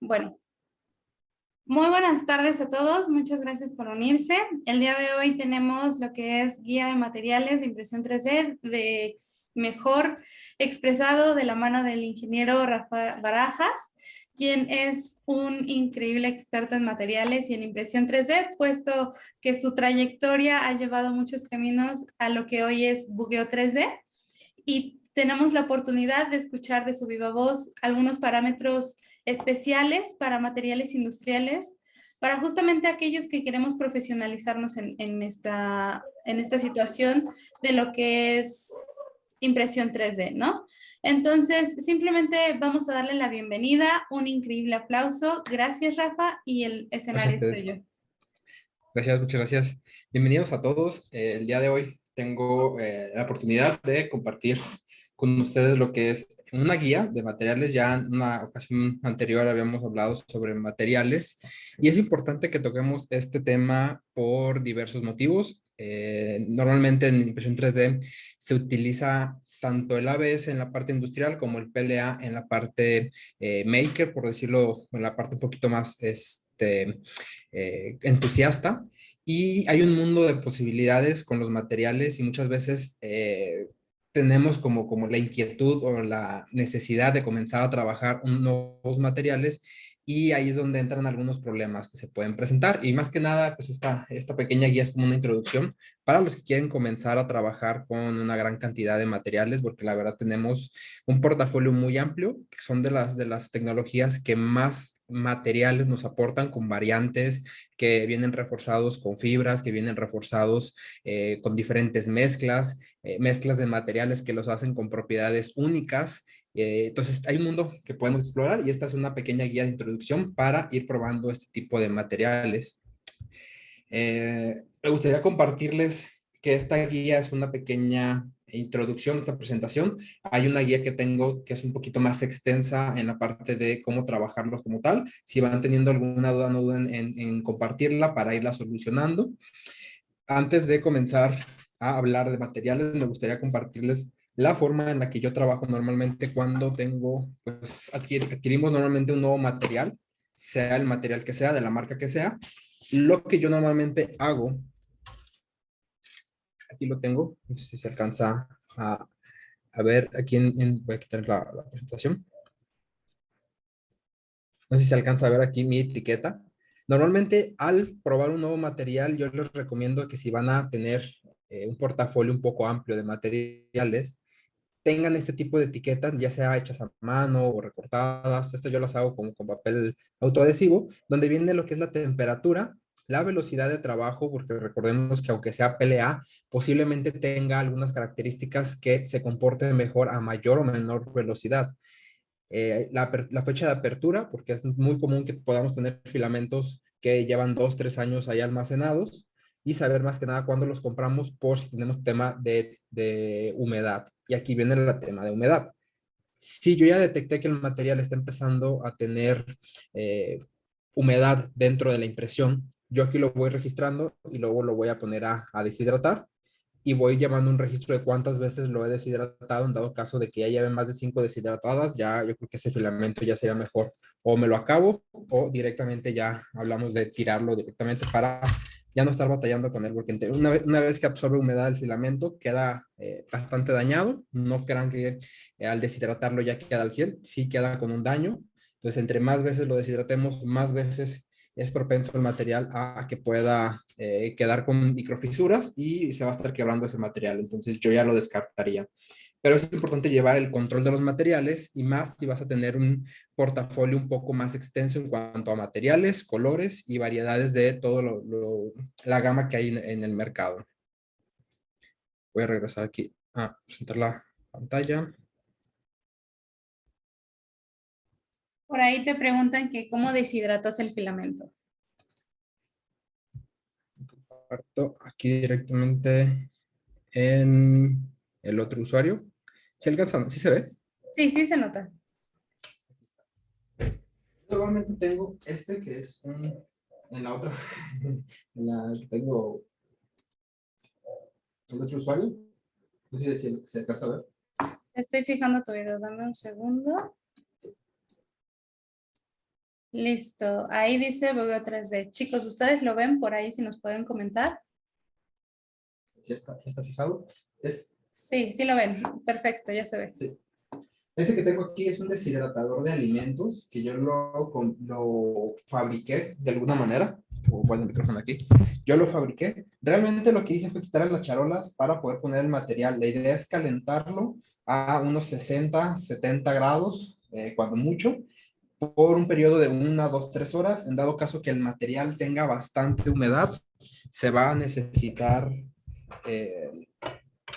Bueno, muy buenas tardes a todos. Muchas gracias por unirse. El día de hoy tenemos lo que es guía de materiales de impresión 3D de mejor expresado de la mano del ingeniero Rafa Barajas, quien es un increíble experto en materiales y en impresión 3D, puesto que su trayectoria ha llevado muchos caminos a lo que hoy es bugueo 3D. Y tenemos la oportunidad de escuchar de su viva voz algunos parámetros especiales para materiales industriales, para justamente aquellos que queremos profesionalizarnos en esta situación de lo que es impresión 3D, ¿no? Entonces, simplemente vamos a darle la bienvenida, un increíble aplauso. Gracias, Rafa, y el Gracias escenario a es ustedes. tuyo. Gracias, muchas gracias. Bienvenidos a todos. El día de hoy tengo la oportunidad de compartir con ustedes lo que es una guía de materiales. Ya en una ocasión anterior habíamos hablado sobre materiales y es importante que toquemos este tema por diversos motivos. Normalmente en impresión 3D se utiliza tanto el ABS en la parte industrial como el PLA en la parte maker, por decirlo, en la parte un poquito más entusiasta. Y hay un mundo de posibilidades con los materiales y muchas veces tenemos como la inquietud o la necesidad de comenzar a trabajar nuevos materiales, y ahí es donde entran algunos problemas que se pueden presentar. Y más que nada, pues esta pequeña guía es como una introducción para los que quieren comenzar a trabajar con una gran cantidad de materiales, porque la verdad tenemos un portafolio muy amplio, que son de las tecnologías que más materiales nos aportan, con variantes que vienen reforzados con fibras, que vienen reforzados con diferentes mezclas de materiales que los hacen con propiedades únicas. Entonces, hay un mundo que podemos explorar y esta es una pequeña guía de introducción para ir probando este tipo de materiales. Me gustaría compartirles que esta guía es una pequeña introducción a esta presentación. Hay una guía que tengo que es un poquito más extensa en la parte de cómo trabajarlos como tal. Si van teniendo alguna duda, no duden en compartirla para irla solucionando. Antes de comenzar a hablar de materiales, me gustaría compartirles la forma en la que yo trabajo normalmente cuando pues adquirimos normalmente un nuevo material, sea el material que sea, de la marca que sea. Lo que yo normalmente hago, aquí lo tengo, no sé si se alcanza a ver aquí voy a quitar la presentación. No sé si se alcanza a ver aquí mi etiqueta. Normalmente al probar un nuevo material, yo les recomiendo que si van a tener un portafolio un poco amplio de materiales, tengan este tipo de etiquetas, ya sea hechas a mano o recortadas. Estas yo las hago como con papel autoadhesivo, donde viene lo que es la temperatura, la velocidad de trabajo, porque recordemos que aunque sea PLA, posiblemente tenga algunas características que se comporten mejor a mayor o menor velocidad. La fecha de apertura, porque es muy común que podamos tener filamentos que llevan 2, 3 años ahí almacenados, y saber más que nada cuándo los compramos por si tenemos tema de humedad. Y aquí viene el tema de humedad. Si yo ya detecté que el material está empezando a tener eh, humedad dentro de la impresión, yo aquí lo voy registrando y luego lo voy a poner a deshidratar, y voy llevando un registro de cuántas veces lo he deshidratado. En dado caso de que ya lleve más de 5 deshidratadas, ya yo creo que ese filamento ya sería mejor o me lo acabo o directamente ya hablamos de tirarlo directamente para ya no estar batallando con él, porque una vez que absorbe humedad el filamento queda bastante dañado. No crean que al deshidratarlo ya queda al 100, sí queda con un daño. Entonces, entre más veces lo deshidratemos, más veces es propenso el material a que pueda quedar con microfisuras y se va a estar quebrando ese material. Entonces yo ya lo descartaría. Pero es importante llevar el control de los materiales, y más si vas a tener un portafolio un poco más extenso en cuanto a materiales, colores y variedades de todo la gama que hay en el mercado. Voy a regresar aquí a presentar la pantalla. Por ahí te preguntan que cómo deshidratas el filamento. Comparto aquí directamente en el otro usuario. ¿Se alcanza? ¿Sí se ve? Sí, sí se nota. Normalmente tengo este que es en la otra, en la que tengo el otro usuario. No sé si se alcanza a ver. Estoy fijando tu video, dame un segundo. Listo. Ahí dice Bogo 3D. Chicos, ¿ustedes lo ven por ahí si nos pueden comentar? Ya está fijado. Es, Sí, sí lo ven. Perfecto, ya se ve. sí. Este que tengo aquí es un deshidratador de alimentos que yo lo fabriqué de alguna manera. O bueno, el micrófono aquí. Yo lo fabriqué. Realmente lo que hice fue quitar las charolas para poder poner el material. La idea es calentarlo a unos 60, 70 grados, cuando mucho, por un periodo de 1, 2, 3 horas. En dado caso que el material tenga bastante humedad, se va a necesitar eh,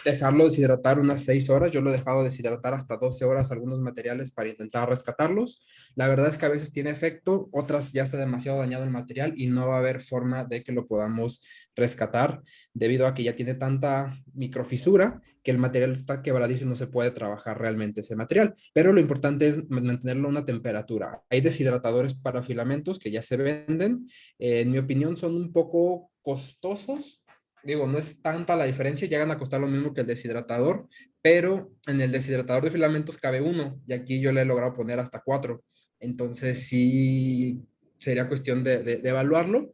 dejarlo deshidratar unas 6 horas. Yo lo he dejado deshidratar hasta 12 horas algunos materiales para intentar rescatarlos. La verdad es que a veces tiene efecto, otras ya está demasiado dañado el material y no va a haber forma de que lo podamos rescatar debido a que ya tiene tanta microfisura que el material está quebradizo y no se puede trabajar realmente ese material. Pero lo importante es mantenerlo a una temperatura. Hay deshidratadores para filamentos que ya se venden. En mi opinión son un poco costosos. Digo, no es tanta la diferencia, llegan a costar lo mismo que el deshidratador, pero en el deshidratador de filamentos cabe uno y aquí yo le he logrado poner hasta cuatro. Entonces sí sería cuestión de evaluarlo,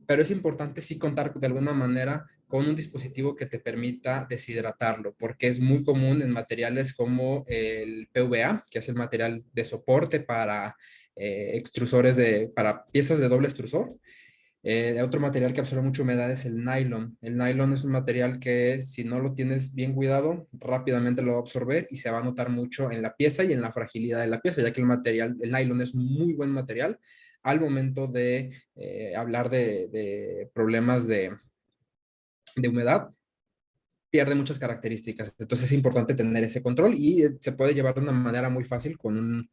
pero es importante sí contar de alguna manera con un dispositivo que te permita deshidratarlo, porque es muy común en materiales como el PVA, que es el material de soporte para extrusores para piezas de doble extrusor. Otro material que absorbe mucha humedad es el nylon. El nylon es un material que si no lo tienes bien cuidado, rápidamente lo va a absorber y se va a notar mucho en la pieza y en la fragilidad de la pieza, ya que el nylon es un muy buen material al momento de hablar de problemas de humedad, pierde muchas características. Entonces es importante tener ese control y se puede llevar de una manera muy fácil con un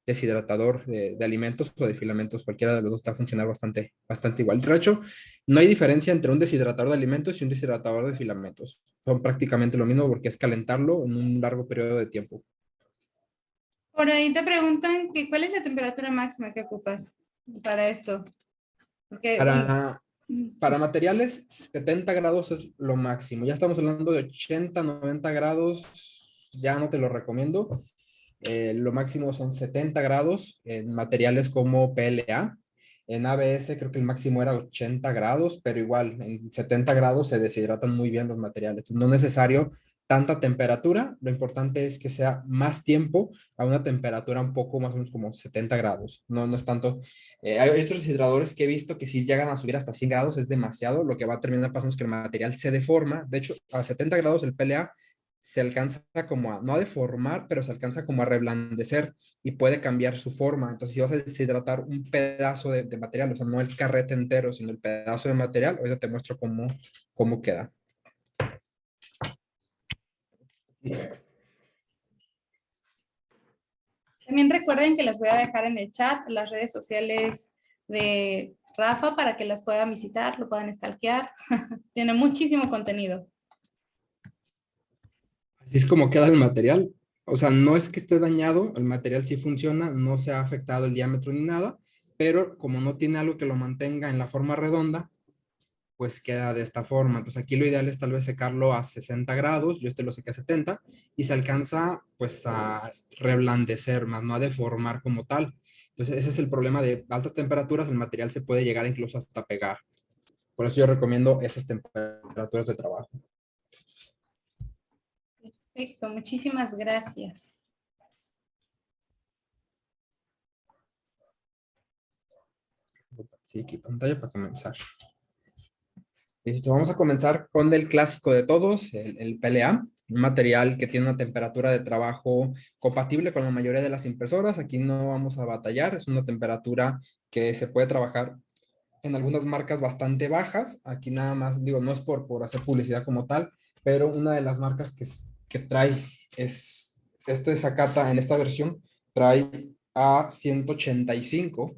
deshidratador de alimentos o de filamentos, cualquiera de los dos está a funcionar bastante igual. De hecho, no hay diferencia entre un deshidratador de alimentos y un deshidratador de filamentos. Son prácticamente lo mismo porque es calentarlo en un largo periodo de tiempo. Por ahí te preguntan que cuál es la temperatura máxima que ocupas para esto. Porque, bueno, Para, para materiales, 70 grados es lo máximo. Ya estamos hablando de 80, 90 grados, ya no te lo recomiendo. Lo máximo son 70 grados en materiales como PLA. En ABS creo que el máximo era 80 grados, pero igual en 70 grados se deshidratan muy bien los materiales. No es necesario tanta temperatura, lo importante es que sea más tiempo a una temperatura un poco más o menos como 70 grados. No, no es tanto. Hay otros deshidradores que he visto que si llegan a subir hasta 100 grados es demasiado. Lo que va a terminar pasando es que el material se deforma. De hecho, a 70 grados el PLA se alcanza como a, no a deformar, pero se alcanza como a reblandecer y puede cambiar su forma. Entonces, si vas a deshidratar un pedazo de material, o sea, no el carrete entero, sino el pedazo de material, ahorita te muestro cómo queda. también recuerden que les voy a dejar en el chat las redes sociales de Rafa para que las puedan visitar, lo puedan stalkear. Tiene muchísimo contenido. Así es como queda el material. O sea, no es que esté dañado, el material sí funciona, no se ha afectado el diámetro ni nada, pero como no tiene algo que lo mantenga en la forma redonda, pues queda de esta forma. Entonces aquí lo ideal es tal vez secarlo a 60 grados, yo lo sequé a 70 y se alcanza pues a reblandecer más, no a deformar como tal. Entonces ese es el problema de altas temperaturas, el material se puede llegar incluso hasta pegar. Por eso yo recomiendo esas temperaturas de trabajo. Perfecto, muchísimas gracias. Sí, aquí pantalla para comenzar. Listo, vamos a comenzar con el clásico de todos, el PLA, un material que tiene una temperatura de trabajo compatible con la mayoría de las impresoras. Aquí no vamos a batallar, es una temperatura que se puede trabajar en algunas marcas bastante bajas. Aquí nada más, digo, no es por hacer publicidad como tal, pero una de las marcas que trae este Sakata en esta versión, trae a 185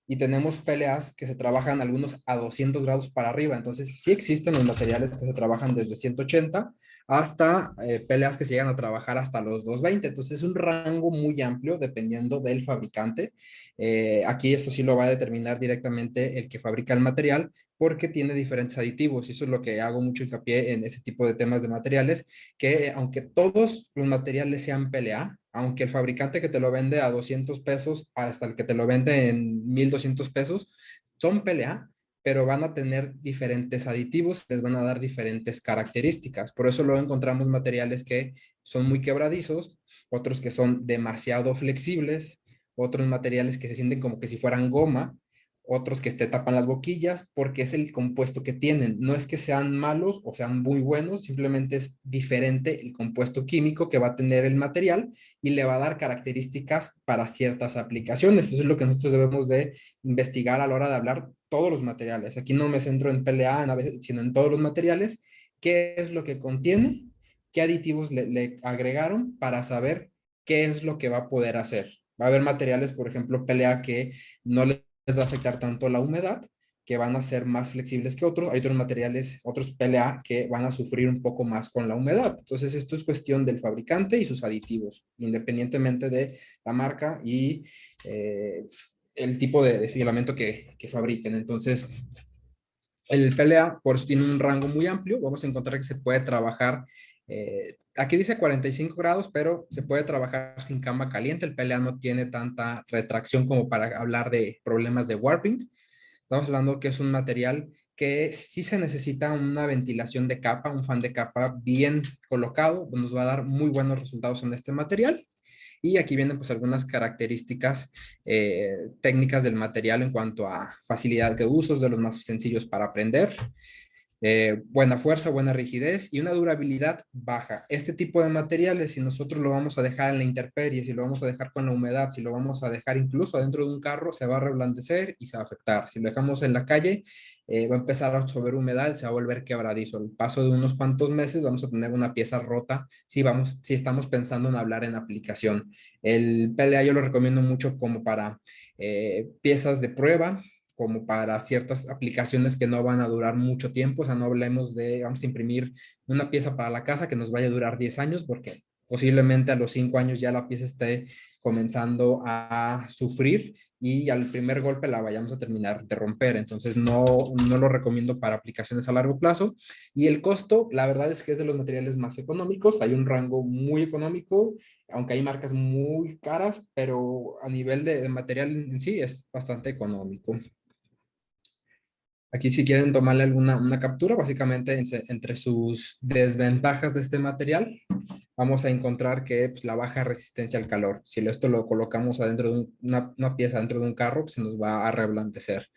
y tenemos PLAs que se trabajan algunos a 200 grados para arriba. Entonces, sí existen los materiales que se trabajan desde 180 hasta PLAs que se llegan a trabajar hasta los 220. Entonces, es un rango muy amplio dependiendo del fabricante. Aquí esto sí lo va a determinar directamente el que fabrica el material porque tiene diferentes aditivos. Y eso es lo que hago mucho hincapié en ese tipo de temas de materiales, que aunque todos los materiales sean PLA, aunque el fabricante que te lo vende a 200 pesos hasta el que te lo vende en 1200 pesos, son PLA, pero van a tener diferentes aditivos, les van a dar diferentes características. Por eso luego encontramos materiales que son muy quebradizos, otros que son demasiado flexibles, otros materiales que se sienten como que si fueran goma, otros que te tapan las boquillas, porque es el compuesto que tienen. No es que sean malos o sean muy buenos, simplemente es diferente el compuesto químico que va a tener el material y le va a dar características para ciertas aplicaciones. Eso es lo que nosotros debemos de investigar a la hora de hablar todos los materiales. Aquí no me centro en PLA, sino en todos los materiales, qué es lo que contiene, qué aditivos le agregaron para saber qué es lo que va a poder hacer. Va a haber materiales, por ejemplo, PLA que no les va a afectar tanto la humedad, que van a ser más flexibles que otros. Hay otros materiales, otros PLA, que van a sufrir un poco más con la humedad. Entonces, esto es cuestión del fabricante y sus aditivos, independientemente de la marca y el tipo de filamento que fabriquen. Entonces, el PLA, por eso tiene un rango muy amplio. Vamos a encontrar que se puede trabajar, aquí dice 45 grados, pero se puede trabajar sin cama caliente. El PLA no tiene tanta retracción como para hablar de problemas de warping. Estamos hablando que es un material que sí se necesita una ventilación de capa, un fan de capa bien colocado, nos va a dar muy buenos resultados en este material. Y aquí vienen pues algunas características técnicas del material en cuanto a facilidad de uso, de los más sencillos para aprender, buena fuerza, buena rigidez y una durabilidad baja. Este tipo de materiales, si nosotros lo vamos a dejar en la intemperie, si lo vamos a dejar con la humedad, si lo vamos a dejar incluso adentro de un carro, se va a reblandecer y se va a afectar. Si lo dejamos en la calle, va a empezar a absorber humedad, se va a volver quebradizo. Al paso de unos cuantos meses vamos a tener una pieza rota si estamos pensando en hablar en aplicación. El PLA yo lo recomiendo mucho como para piezas de prueba, como para ciertas aplicaciones que no van a durar mucho tiempo. O sea, no hablemos de, vamos a imprimir una pieza para la casa que nos vaya a durar 10 años, porque posiblemente a los 5 años ya la pieza esté comenzando a sufrir y al primer golpe la vayamos a terminar de romper. Entonces, no lo recomiendo para aplicaciones a largo plazo. Y el costo, la verdad es que es de los materiales más económicos. Hay un rango muy económico, aunque hay marcas muy caras, pero a nivel de material en sí es bastante económico. Aquí si quieren tomarle una captura, básicamente entre sus desventajas de este material, vamos a encontrar que pues, la baja resistencia al calor. Si esto lo colocamos adentro de una pieza dentro de un carro, pues, se nos va a reblandecer.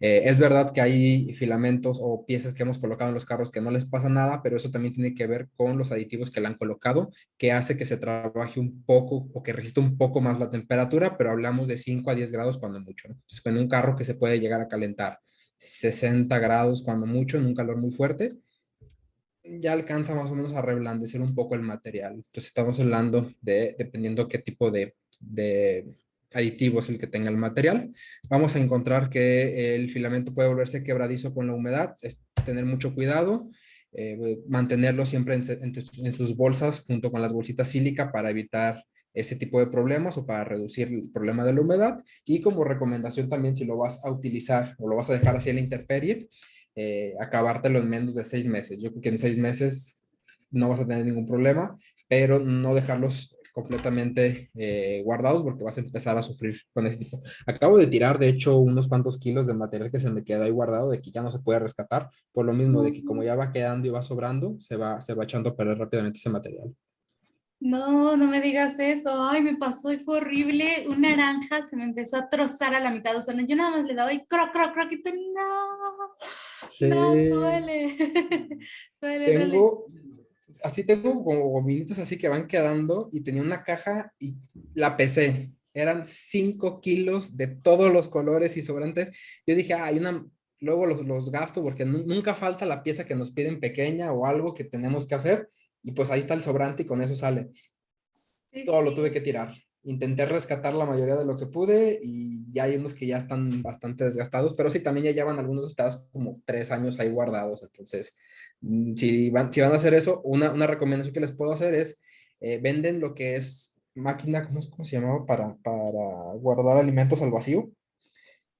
Es verdad que hay filamentos o piezas que hemos colocado en los carros que no les pasa nada, pero eso también tiene que ver con los aditivos que le han colocado, que hace que se trabaje un poco o que resista un poco más la temperatura, pero hablamos de 5 a 10 grados cuando mucho, ¿no? Entonces, con un carro que se puede llegar a calentar 60 grados cuando mucho, en un calor muy fuerte, ya alcanza más o menos a reblandecer un poco el material. Entonces estamos hablando de, dependiendo qué tipo de aditivo es el que tenga el material, vamos a encontrar que el filamento puede volverse quebradizo con la humedad, es tener mucho cuidado, mantenerlo siempre en sus bolsas junto con las bolsitas sílica para evitar ese tipo de problemas o para reducir el problema de la humedad. Y como recomendación también, si lo vas a utilizar o lo vas a dejar así en la intemperie, acabártelo en menos de 6 meses. Yo creo que en 6 meses no vas a tener ningún problema, pero no dejarlos completamente guardados porque vas a empezar a sufrir con este tipo. Acabo de tirar, de hecho, unos cuantos kilos de material que se me quedó ahí guardado, de que ya no se puede rescatar, por lo mismo de que como ya va quedando y va sobrando, se va echando a perder rápidamente ese material. No, no me digas eso. Ay, me pasó y fue horrible. Una naranja se me empezó a trozar a la mitad. O sea, yo nada más le daba y croc, croc, croc, y no, no, Sí, duele. Duele, duele. tengo, así tengo como gominitas así que van quedando y tenía una caja y la pesé. Eran 5 kilos de todos los colores y sobrantes. Yo dije, luego los gasto porque nunca falta la pieza que nos piden pequeña o algo que tenemos que hacer y pues ahí está el sobrante y con eso sale. Sí, Todo lo tuve sí. que tirar. Intenté rescatar la mayoría de lo que pude y ya hay unos que ya están bastante desgastados, pero sí, también ya llevan algunos pedazos como 3 años ahí guardados. Entonces, si van a hacer eso, una recomendación que les puedo hacer es, venden lo que es máquina, ¿cómo se llamaba? Para guardar alimentos al vacío,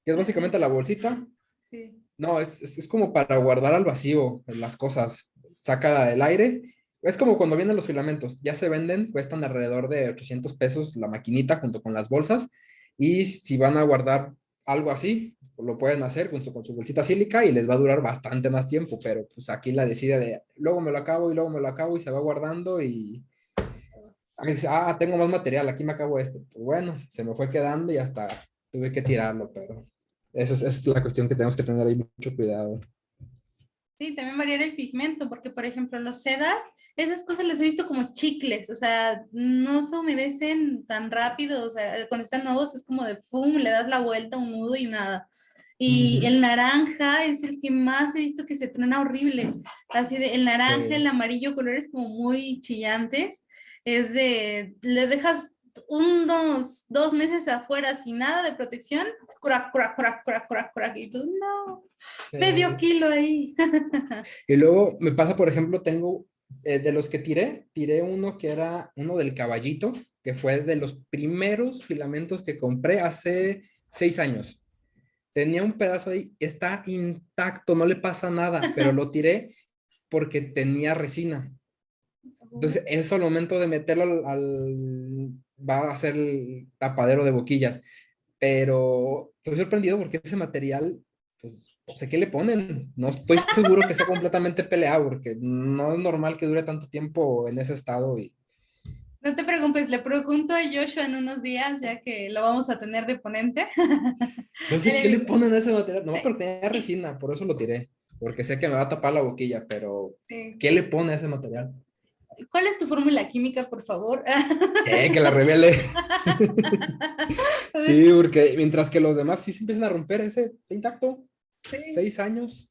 que es Ajá, básicamente la bolsita. sí. No, es como para guardar al vacío las cosas. Saca el aire Es como cuando vienen los filamentos, ya se venden, cuestan alrededor de 800 pesos la maquinita junto con las bolsas y si van a guardar algo así, lo pueden hacer con su bolsita sílica y les va a durar bastante más tiempo, pero pues aquí la decide de luego me lo acabo y luego me lo acabo y se va guardando y dice, ah, tengo más material, aquí me acabo este. Pues bueno, se me fue quedando y hasta tuve que tirarlo, pero esa es la cuestión que tenemos que tener ahí mucho cuidado. Sí, también variar el pigmento, porque por ejemplo los sedas, esas cosas las he visto como chicles, o sea, no se humedecen tan rápido, o sea, cuando están nuevos es como de ¡fum! Le das la vuelta, un nudo y nada. Y Ujú. el naranja es el que más he visto que se truena horrible, así de el naranja, el Sí, amarillo, colores como muy chillantes, es de, le dejas dos meses afuera sin nada de protección, crack, crack, crack, crack, crack, crack, y tú, no, medio sí. kilo ahí. Y luego me pasa, por ejemplo, tengo de los que tiré uno que era uno del caballito, que fue de los primeros filamentos que compré hace 6 años. Tenía un pedazo ahí, está intacto, no le pasa nada, pero lo tiré porque tenía resina. Entonces, eso al momento de meterlo va a ser el tapadero de boquillas. Pero estoy sorprendido porque ese material, pues, no sé qué le ponen. No estoy seguro que sea completamente PLA, porque no es normal que dure tanto tiempo en ese estado. Y No te preocupes, le pregunto a Joshua en unos días, ya que lo vamos a tener de ponente. no sé qué le El- ponen a ese material. No, porque tenía resina, por eso lo tiré. Porque sé que me va a tapar la boquilla, pero sí. ¿qué le pone a ese material? ¿Cuál es tu fórmula química, por favor? Que la revele. Sí, porque mientras que los demás sí se empiezan a romper, ese está intacto. Sí, 6 años.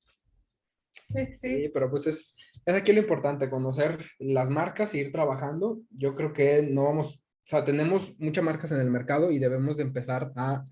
sí, Sí, sí. pero pues es aquí lo importante, conocer las marcas y ir trabajando. Yo creo que no vamos, o sea, tenemos muchas marcas en el mercado y debemos de empezar a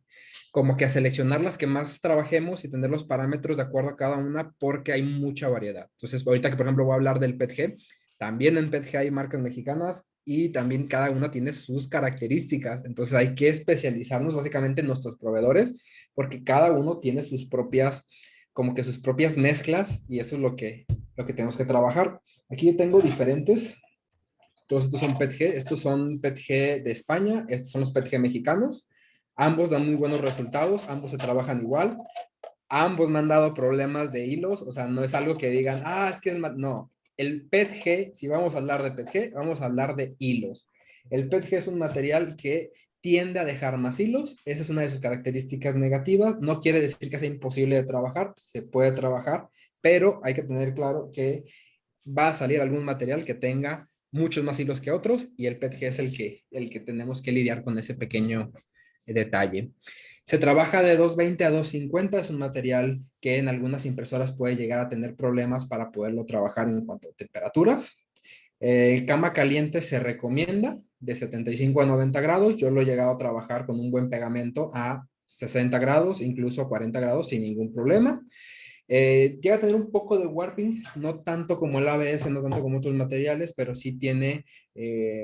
como que a seleccionar las que más trabajemos y tener los parámetros de acuerdo a cada una porque hay mucha variedad. Entonces, ahorita que por ejemplo voy a hablar del PETG, también en PETG hay marcas mexicanas y también cada una tiene sus características. Entonces hay que especializarnos básicamente en nuestros proveedores porque cada uno tiene sus propias como que sus propias mezclas y eso es lo que tenemos que trabajar. Aquí yo tengo diferentes, todos estos son PETG, estos son PETG de España, estos son los PETG mexicanos, ambos dan muy buenos resultados, ambos se trabajan igual, ambos me han dado problemas de hilos, o sea, no es algo que digan, ah, es que es no, el PETG, si vamos a hablar de PETG, vamos a hablar de hilos. El PETG es un material que tiende a dejar más hilos, esa es una de sus características negativas, no quiere decir que sea imposible de trabajar, se puede trabajar, pero hay que tener claro que va a salir algún material que tenga muchos más hilos que otros y el PETG es el que tenemos que lidiar con ese pequeño detalle. Se trabaja de 220 a 250, es un material que en algunas impresoras puede llegar a tener problemas para poderlo trabajar en cuanto a temperaturas. Cama caliente se recomienda de 75 a 90 grados. Yo lo he llegado a trabajar con un buen pegamento a 60 grados, incluso a 40 grados sin ningún problema. Llega a tener un poco de warping, no tanto como el ABS, no tanto como otros materiales, pero sí tiene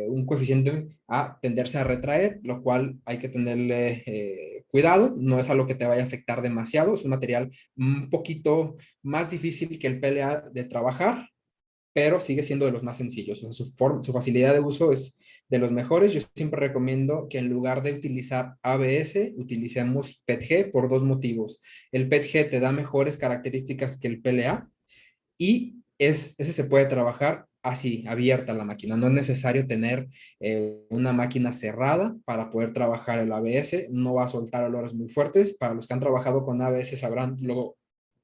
un coeficiente a tenderse a retraer, lo cual hay que tenerle cuidado, no es algo que te vaya a afectar demasiado, es un material un poquito más difícil que el PLA de trabajar, pero sigue siendo de los más sencillos. O sea, su facilidad de uso es de los mejores. Yo siempre recomiendo que en lugar de utilizar ABS, utilicemos PETG por dos motivos. El PETG te da mejores características que el PLA y ese se puede trabajar así, abierta la máquina. No es necesario tener una máquina cerrada para poder trabajar el ABS. No va a soltar olores muy fuertes. Para los que han trabajado con ABS sabrán lo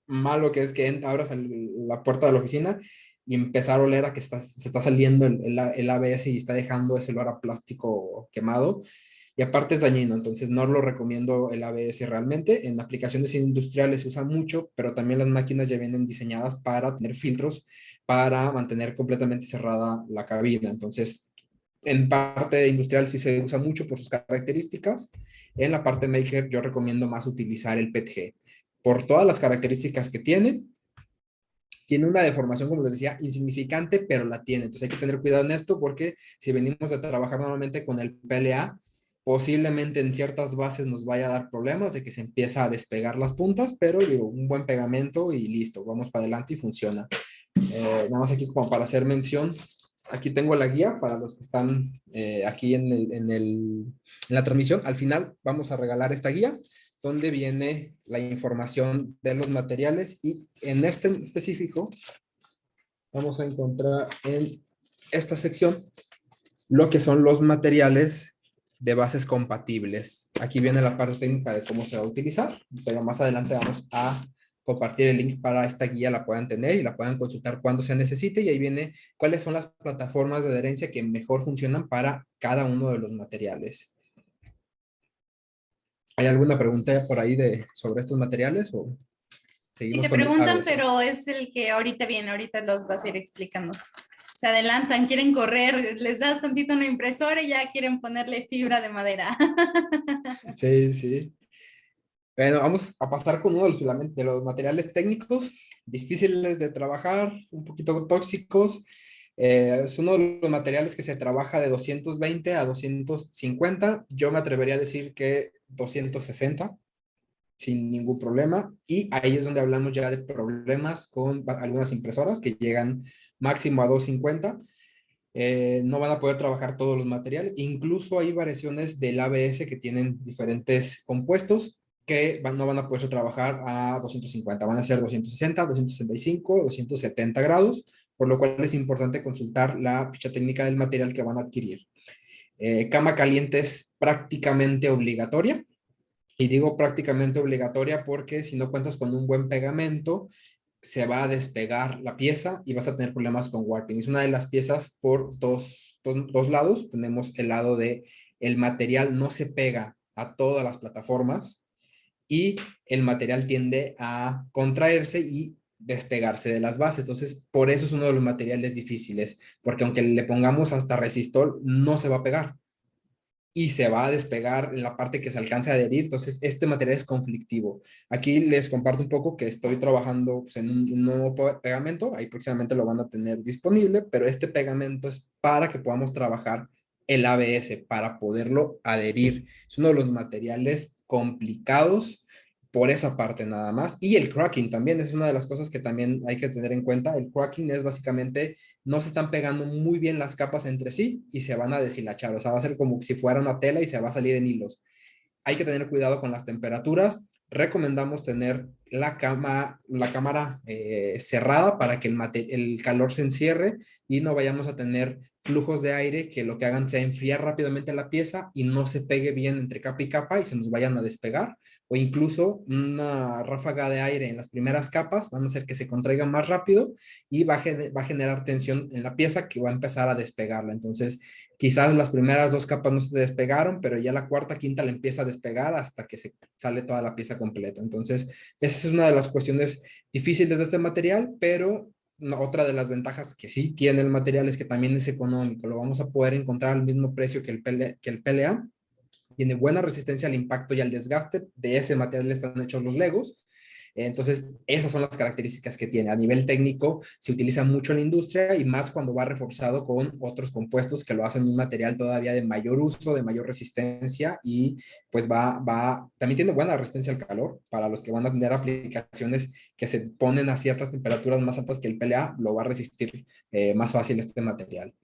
malo que es que abras la puerta de la oficina y empezar a oler a que se está saliendo el ABS y está dejando ese olor a plástico quemado. Y aparte es dañino, entonces no lo recomiendo el ABS realmente. En aplicaciones industriales se usa mucho, pero también las máquinas ya vienen diseñadas para tener filtros para mantener completamente cerrada la cabina. Entonces, en parte industrial sí se usa mucho por sus características. En la parte maker yo recomiendo más utilizar el PETG por todas las características que tiene. Tiene una deformación, como les decía, insignificante, pero la tiene. Entonces hay que tener cuidado en esto porque si venimos de trabajar normalmente con el PLA, posiblemente en ciertas bases nos vaya a dar problemas de que se empieza a despegar las puntas, pero digo, un buen pegamento y listo, vamos para adelante y funciona. Nada más aquí como para hacer mención, Aquí tengo la guía para los que están aquí en la transmisión. Al final vamos a regalar esta guía donde viene la información de los materiales y en este en específico vamos a encontrar en esta sección lo que son los materiales de bases compatibles. Aquí viene la parte técnica de cómo se va a utilizar, pero más adelante vamos a compartir el link para esta guía, la puedan tener y la puedan consultar cuando se necesite, y ahí viene cuáles son las plataformas de adherencia que mejor funcionan para cada uno de los materiales. ¿Hay alguna pregunta por ahí sobre estos materiales o Sí, seguimos te con el preguntan, ABC? pero es el que ahorita viene, ahorita los vas a ir explicando. Se adelantan, quieren correr, les das tantito una impresora y ya quieren ponerle fibra de madera. Sí, sí. Bueno, vamos a pasar con uno de los materiales técnicos difíciles de trabajar, un poquito tóxicos. Es uno de los materiales que se trabaja de 220 a 250. Yo me atrevería a decir que 260 sin ningún problema. Y ahí es donde hablamos ya de problemas con algunas impresoras que llegan máximo a 250. No van a poder trabajar todos los materiales. Incluso hay variaciones del ABS que tienen diferentes compuestos que no van a poder trabajar a 250, van a ser 260, 265, 270 grados, por lo cual es importante consultar la ficha técnica del material que van a adquirir. Cama caliente es prácticamente obligatoria. Y digo prácticamente obligatoria porque si no cuentas con un buen pegamento, se va a despegar la pieza y vas a tener problemas con warping. Es una de las piezas por dos lados. Tenemos el lado de el material no se pega a todas las plataformas y el material tiende a contraerse y despegarse de las bases. Entonces, por eso es uno de los materiales difíciles, porque aunque le pongamos hasta resistol, no se va a pegar y se va a despegar en la parte que se alcanza a adherir. Entonces, este material es conflictivo. Aquí les comparto un poco que estoy trabajando pues, en un nuevo pegamento. Ahí próximamente lo van a tener disponible, pero este pegamento es para que podamos trabajar el ABS, para poderlo adherir. Es uno de los materiales complicados por esa parte nada más. Y el cracking también es una de las cosas que también hay que tener en cuenta. El cracking es básicamente no se están pegando muy bien las capas entre sí y se van a deshilachar. O sea, va a ser como si fuera una tela y se va a salir en hilos. Hay que tener cuidado con las temperaturas. Recomendamos tener la cámara cerrada para que el calor se encierre y no vayamos a tener flujos de aire que lo que hagan sea enfriar rápidamente la pieza y no se pegue bien entre capa y capa y se nos vayan a despegar, o incluso una ráfaga de aire en las primeras capas van a hacer que se contraiga más rápido y va a generar tensión en la pieza que va a empezar a despegarla. Entonces, quizás las primeras dos capas no se despegaron, pero ya la cuarta, quinta le empieza a despegar hasta que se sale toda la pieza completa. Entonces, esa es una de las cuestiones difíciles de este material, pero otra de las ventajas que sí tiene el material es que también es económico. Lo vamos a poder encontrar al mismo precio que el PLA. Tiene buena resistencia al impacto y al desgaste. De ese material están hechos los Legos. Entonces, esas son las características que tiene. A nivel técnico, se utiliza mucho en la industria y más cuando va reforzado con otros compuestos que lo hacen un material todavía de mayor uso, de mayor resistencia y pues también tiene buena resistencia al calor. Para los que van a tener aplicaciones que se ponen a ciertas temperaturas más altas que el PLA, lo va a resistir más fácil este material.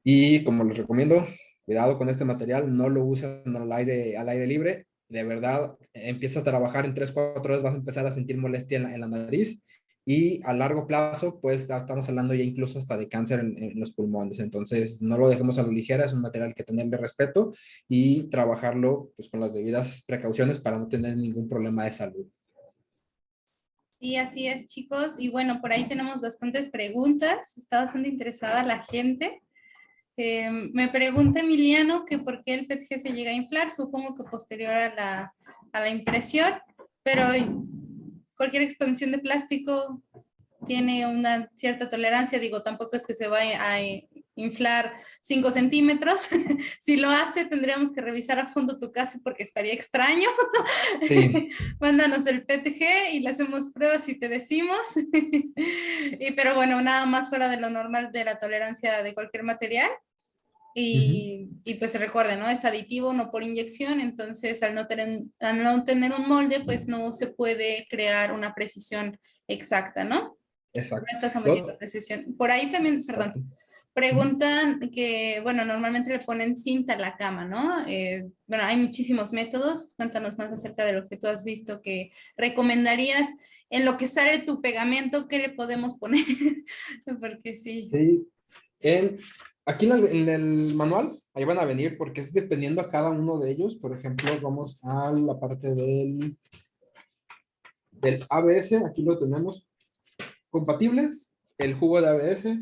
Y como les recomiendo, cuidado con este material, no lo usen al aire libre. De verdad, empiezas a trabajar en 3, 4 horas, vas a empezar a sentir molestia en la nariz y a largo plazo, pues estamos hablando ya incluso hasta de cáncer en los pulmones. Entonces, no lo dejemos a lo ligera, es un material que tenerle respeto y trabajarlo pues, con las debidas precauciones para no tener ningún problema de salud. Sí, así es, chicos. Y bueno, por ahí tenemos bastantes preguntas. Está bastante interesada la gente. Me pregunta Emiliano que por qué el PETG se llega a inflar, supongo que posterior a la impresión, pero cualquier expansión de plástico tiene una cierta tolerancia, digo, tampoco es que se vaya a inflar 5 centímetros. Si lo hace, tendríamos que revisar a fondo tu caso porque estaría extraño. Sí. Mándanos el PTG y le hacemos pruebas y te decimos. Pero bueno, nada más fuera de lo normal de la tolerancia de cualquier material. Y pues recuerden, ¿no? Es aditivo, no por inyección, entonces al no tener un molde, pues no se puede crear una precisión exacta, ¿no? No Exacto. está sometido a precisión. Por ahí también, Exacto. perdón, Preguntan que, bueno, normalmente le ponen cinta a la cama, ¿no? Bueno, hay muchísimos métodos. Cuéntanos más acerca de lo que tú has visto que recomendarías. En lo que sale tu pegamento, ¿qué le podemos poner? Porque sí. Sí. En, aquí en el manual, ahí van a venir porque es dependiendo a cada uno de ellos. Por ejemplo, vamos a la parte del ABS. Aquí lo tenemos compatibles, el jugo de ABS,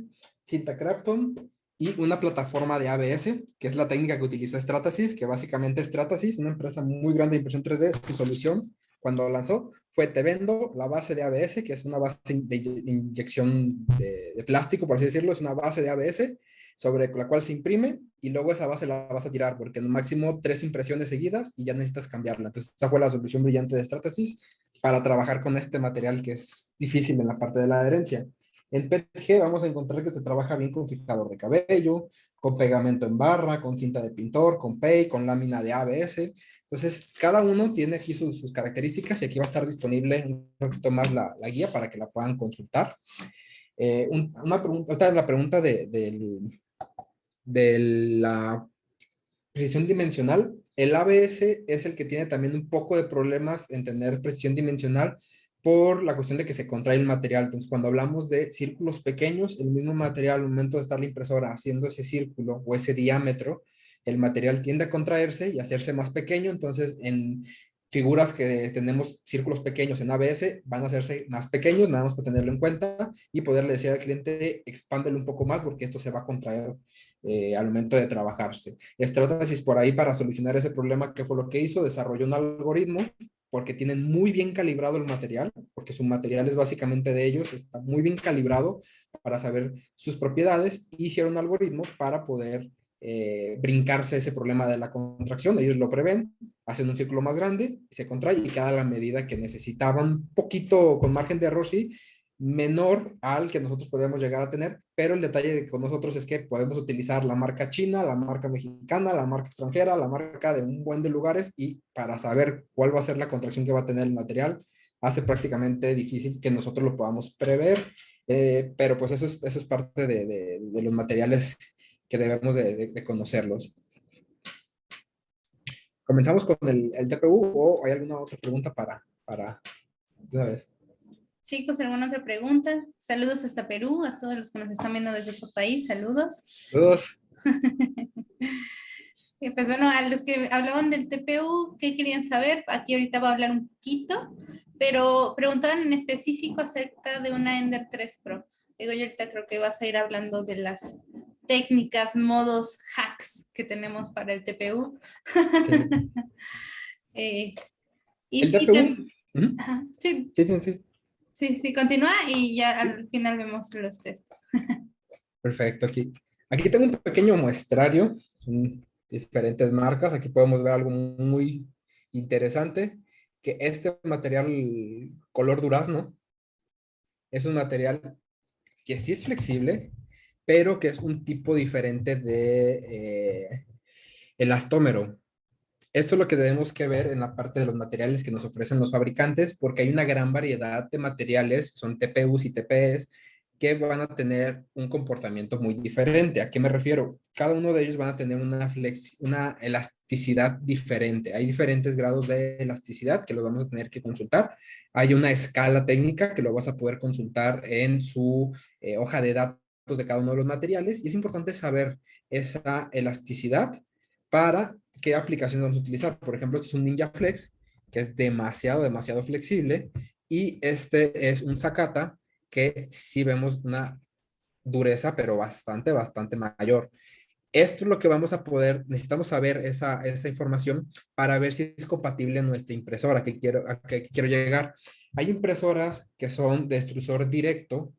cinta Crafton y una plataforma de ABS, que es la técnica que utilizó Stratasys, que básicamente Stratasys, una empresa muy grande de impresión 3D, su solución cuando lanzó fue te vendo la base de ABS, que es una base de inyección de plástico, por así decirlo, es una base de ABS sobre la cual se imprime y luego esa base la vas a tirar porque en máximo 3 impresiones seguidas y ya necesitas cambiarla. Entonces esa fue la solución brillante de Stratasys para trabajar con este material que es difícil en la parte de la adherencia. En PETG vamos a encontrar que se trabaja bien con fijador de cabello, con pegamento en barra, con cinta de pintor, con PEI, con lámina de ABS. Entonces, cada uno tiene aquí sus características y aquí va a estar disponible un poquito más la guía para que la puedan consultar. Una pregunta, otra la pregunta de la precisión dimensional. El ABS es el que tiene también un poco de problemas en tener precisión dimensional por la cuestión de que se contrae el material. Entonces, cuando hablamos de círculos pequeños, el mismo material, al momento de estar la impresora haciendo ese círculo o ese diámetro, el material tiende a contraerse y hacerse más pequeño. Entonces, en figuras que tenemos círculos pequeños en ABS, van a hacerse más pequeños, nada más para tenerlo en cuenta y poderle decir al cliente, expándelo un poco más porque esto se va a contraer al momento de trabajarse. Stratasys por ahí para solucionar ese problema, ¿qué fue lo que hizo? Desarrolló un algoritmo porque tienen muy bien calibrado el material, porque su material es básicamente de ellos, está muy bien calibrado para saber sus propiedades, y hicieron un algoritmo para poder brincarse ese problema de la contracción. Ellos lo prevén, hacen un círculo más grande, se contrae y queda a la medida que necesitaban, un poquito con margen de error, sí, menor al que nosotros podemos llegar a tener, pero el detalle con nosotros es que podemos utilizar la marca china, la marca mexicana, la marca extranjera, la marca de un buen de lugares, y para saber cuál va a ser la contracción que va a tener el material, hace prácticamente difícil que nosotros lo podamos prever, pero pues eso es parte de los materiales que debemos de conocerlos. ¿Comenzamos con el TPU o hay alguna otra pregunta para una vez? Chicos, ¿alguna otra pregunta? Saludos hasta Perú, a todos los que nos están viendo desde otro país, saludos. Saludos. Y pues bueno, a los que hablaban del TPU, ¿qué querían saber? Aquí ahorita va a hablar un poquito, pero preguntaban en específico acerca de una Ender 3 Pro. Digo, yo ahorita creo que vas a ir hablando de las técnicas, modos, hacks que tenemos para el TPU. Sí. Y El sí, TPU. ajá, sí, Sí, sí, sí. sí, continúa y ya al final vemos los test. Perfecto. Aquí tengo un pequeño muestrario. Son diferentes marcas. Aquí podemos ver algo muy interesante, que este material color durazno es un material que sí es flexible, pero que es un tipo diferente de elastómero. Esto es lo que debemos que ver en la parte de los materiales que nos ofrecen los fabricantes, porque hay una gran variedad de materiales, son TPUs y TPEs, que van a tener un comportamiento muy diferente. ¿A qué me refiero? Cada uno de ellos van a tener una elasticidad diferente. Hay diferentes grados de elasticidad que los vamos a tener que consultar. Hay una escala técnica que lo vas a poder consultar en su hoja de datos de cada uno de los materiales, y es importante saber esa elasticidad para qué aplicaciones vamos a utilizar. Por ejemplo, este es un Ninja Flex, que es demasiado flexible, y este es un Sakata, que sí vemos una dureza, pero bastante mayor. Esto es lo que vamos a poder, necesitamos saber esa información para ver si es compatible en nuestra impresora, a que quiero llegar. Hay impresoras que son de extrusor directo,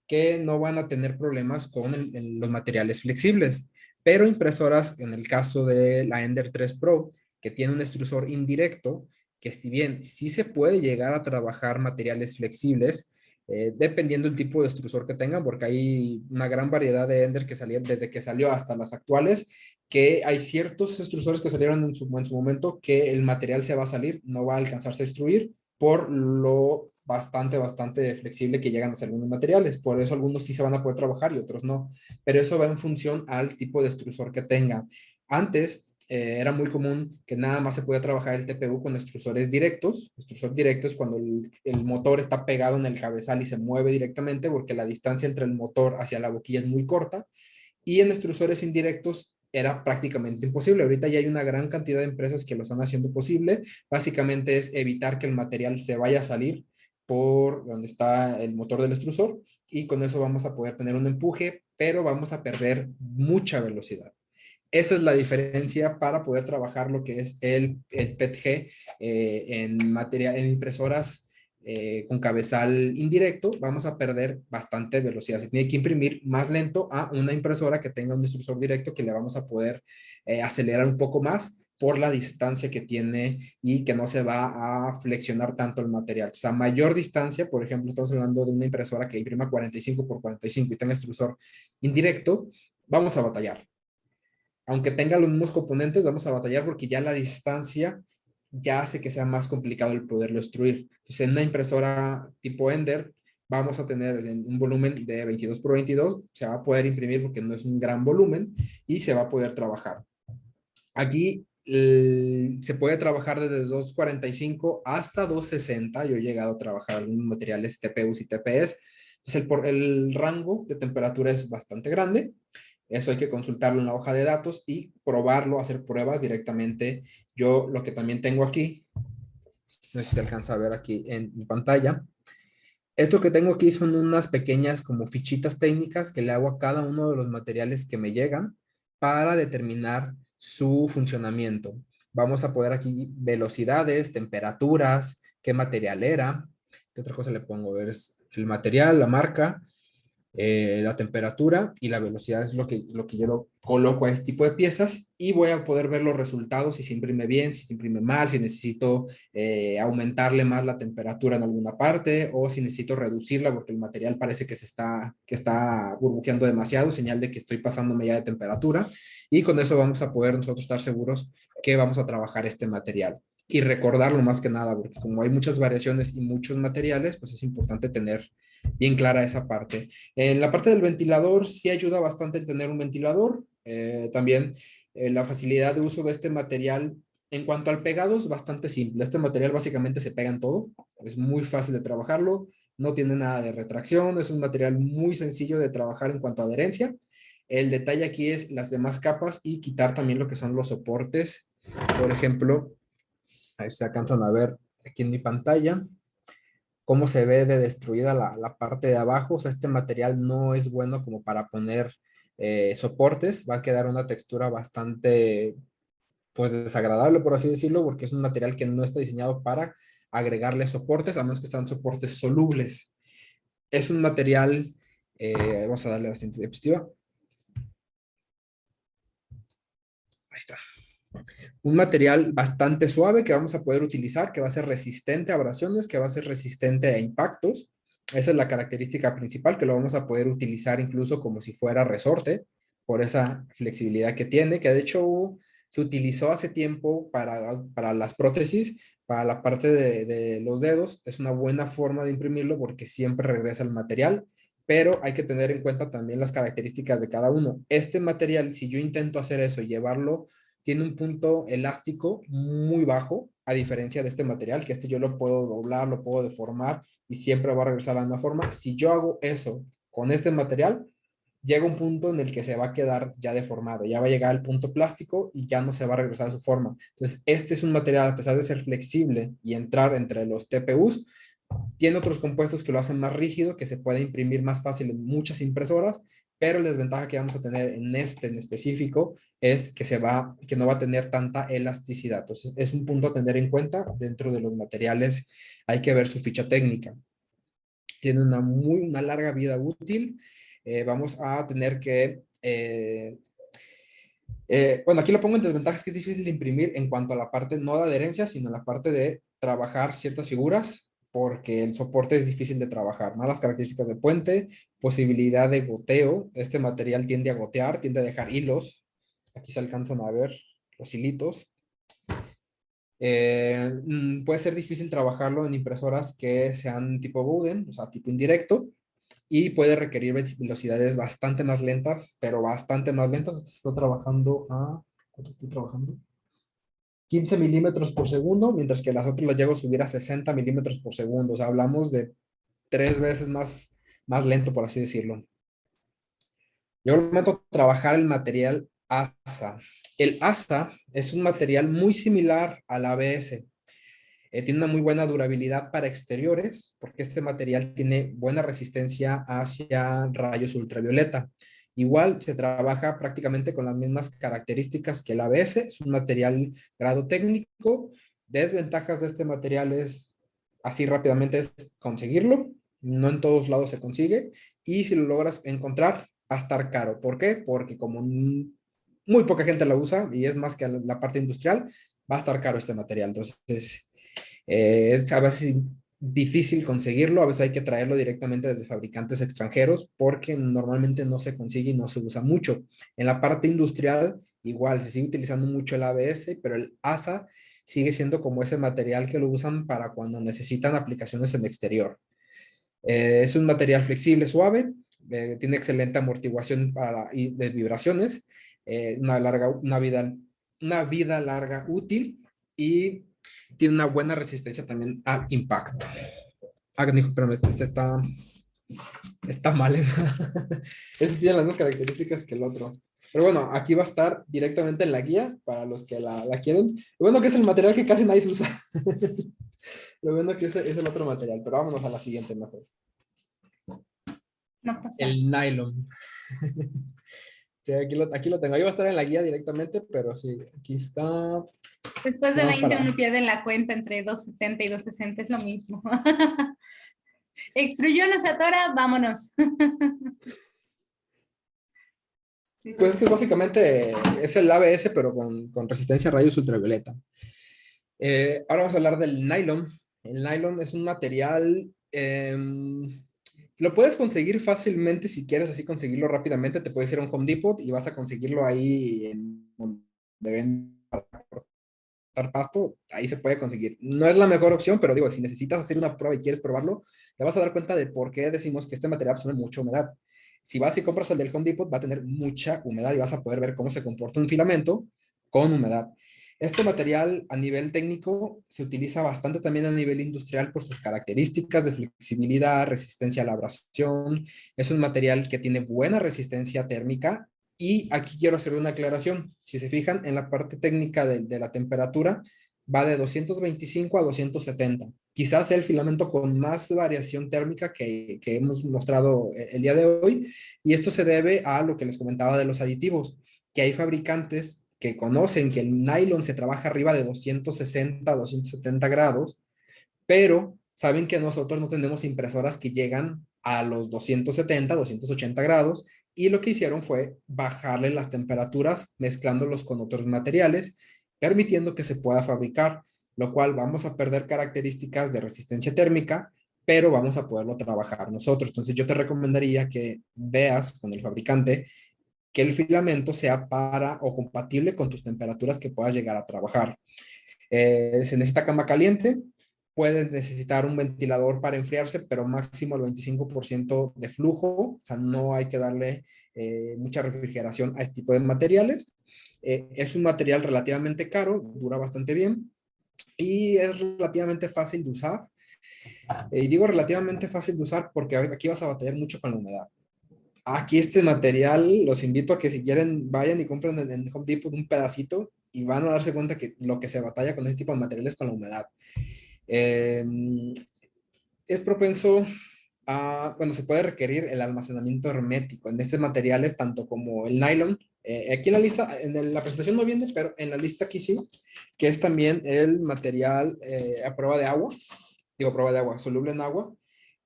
que no van a tener problemas con los materiales flexibles, pero impresoras, en el caso de la Ender 3 Pro, que tiene un extrusor indirecto, que si bien sí se puede llegar a trabajar materiales flexibles, dependiendo del tipo de extrusor que tengan, porque hay una gran variedad de Ender que salieron desde que salió hasta las actuales, que hay ciertos extrusores que salieron en su momento que el material se va a salir, no va a alcanzarse a destruir, por lo bastante flexible que llegan a ser algunos materiales. Por eso algunos sí se van a poder trabajar y otros no. Pero eso va en función al tipo de extrusor que tenga. Antes era muy común que nada más se podía trabajar el TPU con extrusores directos. Extrusor directo es cuando el motor está pegado en el cabezal y se mueve directamente porque la distancia entre el motor hacia la boquilla es muy corta. Y en extrusores indirectos era prácticamente imposible. Ahorita ya hay una gran cantidad de empresas que lo están haciendo posible. Básicamente es evitar que el material se vaya a salir por donde está el motor del extrusor y con eso vamos a poder tener un empuje, pero vamos a perder mucha velocidad. Esa es la diferencia para poder trabajar lo que es el PETG en impresoras con cabezal indirecto. Vamos a perder bastante velocidad. Se tiene que imprimir más lento a una impresora que tenga un extrusor directo que le vamos a poder acelerar un poco más por la distancia que tiene y que no se va a flexionar tanto el material. O sea, mayor distancia, por ejemplo, estamos hablando de una impresora que imprima 45 por 45 y tenga extrusor indirecto, vamos a batallar. Aunque tenga los mismos componentes, vamos a batallar porque ya la distancia ya hace que sea más complicado el poderlo extruir. Entonces, en una impresora tipo Ender, vamos a tener un volumen de 22 por 22, se va a poder imprimir porque no es un gran volumen y se va a poder trabajar. Aquí se puede trabajar desde 245 hasta 260. Yo he llegado a trabajar algunos materiales TPUs y TPS. Entonces, el rango de temperatura es bastante grande. Eso hay que consultarlo en la hoja de datos y probarlo, hacer pruebas directamente. Yo lo que también tengo aquí, no sé si se alcanza a ver aquí en mi pantalla, esto que tengo aquí son unas pequeñas como fichitas técnicas que le hago a cada uno de los materiales que me llegan para determinar su funcionamiento. Vamos a poder aquí velocidades, temperaturas, qué material era, qué otra cosa le pongo, es el material, la marca, la temperatura y la velocidad es lo que yo lo coloco a este tipo de piezas y voy a poder ver los resultados, si se imprime bien, si se imprime mal, si necesito aumentarle más la temperatura en alguna parte o si necesito reducirla porque el material parece que está burbujeando demasiado, señal de que estoy pasándome ya de temperatura y con eso vamos a poder nosotros estar seguros que vamos a trabajar este material. Y recordarlo más que nada, porque como hay muchas variaciones y muchos materiales, pues es importante tener bien clara esa parte. En la parte del ventilador sí ayuda bastante el tener un ventilador. También la facilidad de uso de este material en cuanto al pegado es bastante simple. Este material básicamente se pega en todo. Es muy fácil de trabajarlo. No tiene nada de retracción. Es un material muy sencillo de trabajar en cuanto a adherencia. El detalle aquí es las demás capas y quitar también lo que son los soportes. Por ejemplo, ahí se alcanzan a ver aquí en mi pantalla cómo se ve de destruida la parte de abajo. O sea, este material no es bueno como para poner soportes. Va a quedar una textura bastante, pues, desagradable, por así decirlo, porque es un material que no está diseñado para agregarle soportes, a menos que sean soportes solubles. Es un material, vamos a darle la siguiente diapositiva. Ahí está. Un material bastante suave que vamos a poder utilizar, que va a ser resistente a abrasiones, que va a ser resistente a impactos. Esa es la característica principal, que lo vamos a poder utilizar incluso como si fuera resorte, por esa flexibilidad que tiene, que de hecho se utilizó hace tiempo para las prótesis, para la parte de los dedos. Es una buena forma de imprimirlo porque siempre regresa el material, pero hay que tener en cuenta también las características de cada uno. Este material, si yo intento hacer eso y llevarlo, tiene un punto elástico muy bajo, a diferencia de este material, que este yo lo puedo doblar, lo puedo deformar y siempre va a regresar a la misma forma. Si yo hago eso con este material, llega un punto en el que se va a quedar ya deformado, ya va a llegar al punto plástico y ya no se va a regresar a su forma. Entonces, este es un material, a pesar de ser flexible y entrar entre los TPUs, tiene otros compuestos que lo hacen más rígido, que se puede imprimir más fácil en muchas impresoras, pero la desventaja que vamos a tener en este en específico es que no va a tener tanta elasticidad. Entonces, es un punto a tener en cuenta dentro de los materiales. Hay que ver su ficha técnica. Tiene una larga vida útil. Vamos a tener que bueno, aquí lo pongo en desventajas, que es difícil de imprimir en cuanto a la parte no de adherencia, sino la parte de trabajar ciertas figuras, porque el soporte es difícil de trabajar. Malas características de puente, posibilidad de goteo. Este material tiende a gotear, tiende a dejar hilos. Aquí se alcanzan a ver los hilitos. Puede ser difícil trabajarlo en impresoras que sean tipo Bowden, o sea, tipo indirecto, y puede requerir velocidades bastante más lentas, pero bastante más lentas. Estoy trabajando a, ¿cuánto estoy trabajando? 15 milímetros por segundo, mientras que las otras las llego a subir a 60 milímetros por segundo. O sea, hablamos de 3 veces más lento, por así decirlo. Yo al momento trabajar el material ASA. El ASA es un material muy similar al ABS. Tiene una muy buena durabilidad para exteriores, porque este material tiene buena resistencia hacia rayos ultravioleta. Igual se trabaja prácticamente con las mismas características que el ABS, es un material grado técnico. Desventajas de este material es, así rápidamente, es conseguirlo, no en todos lados se consigue, y si lo logras encontrar, va a estar caro. ¿Por qué? Porque como muy poca gente lo usa, y es más que la parte industrial, va a estar caro este material. Entonces, es a veces difícil conseguirlo, a veces hay que traerlo directamente desde fabricantes extranjeros porque normalmente no se consigue y no se usa mucho. En la parte industrial, igual, se sigue utilizando mucho el ABS, pero el ASA sigue siendo como ese material que lo usan para cuando necesitan aplicaciones en exterior. Es un material flexible, suave, tiene excelente amortiguación y de vibraciones, una vida larga útil y tiene una buena resistencia también al impacto. Ah, dijo, pero este está mal. Este tiene las mismas características que el otro. Pero bueno, aquí va a estar directamente en la guía para los que la quieren. Lo bueno que es el material que casi nadie usa. Lo bueno que es el otro material, pero vámonos a la siguiente mejor. No pasa. El nylon. Sí, aquí lo tengo. Ahí va a estar en la guía directamente, pero sí, aquí está. Después de Nada más 20 para. uno pierde la cuenta entre 270 y 260, es lo mismo. Extruyó, nos atora, vámonos. Sí, Pues sí. es que básicamente es el ABS, pero con resistencia a rayos ultravioleta. Ahora vamos a hablar del nylon. El nylon es un material, lo puedes conseguir fácilmente si quieres así conseguirlo rápidamente. Te puedes ir a un Home Depot y vas a conseguirlo ahí en donde venden para cortar pasto. Ahí se puede conseguir. No es la mejor opción, pero digo, si necesitas hacer una prueba y quieres probarlo, te vas a dar cuenta de por qué decimos que este material absorbe mucha humedad. Si vas y compras el del Home Depot, va a tener mucha humedad y vas a poder ver cómo se comporta un filamento con humedad. Este material a nivel técnico se utiliza bastante también a nivel industrial por sus características de flexibilidad, resistencia a la abrasión. Es un material que tiene buena resistencia térmica y aquí quiero hacer una aclaración. Si se fijan en la parte técnica de la temperatura, va de 225 a 270. Quizás sea el filamento con más variación térmica que hemos mostrado el día de hoy, y esto se debe a lo que les comentaba de los aditivos, que hay fabricantes que conocen que el nylon se trabaja arriba de 260, 270 grados, pero saben que nosotros no tenemos impresoras que llegan a los 270, 280 grados, y lo que hicieron fue bajarle las temperaturas mezclándolos con otros materiales, permitiendo que se pueda fabricar, lo cual vamos a perder características de resistencia térmica, pero vamos a poderlo trabajar nosotros. Entonces yo te recomendaría que veas con el fabricante que el filamento sea para o compatible con tus temperaturas que puedas llegar a trabajar. Se necesita cama caliente, puedes necesitar un ventilador para enfriarse, pero máximo el 25% de flujo, o sea, no hay que darle mucha refrigeración a este tipo de materiales. Es un material relativamente caro, dura bastante bien y es relativamente fácil de usar. Y digo relativamente fácil de usar porque aquí vas a batallar mucho con la humedad. Aquí este material, los invito a que si quieren vayan y compren en Home Depot un pedacito y van a darse cuenta que lo que se batalla con este tipo de materiales es con la humedad. Eh, es propenso a, bueno, se puede requerir el almacenamiento hermético en estos materiales, tanto como el nylon. Aquí en la lista, la presentación no viene, pero en la lista aquí sí, que es también el material a prueba de agua, digo prueba de agua, soluble en agua,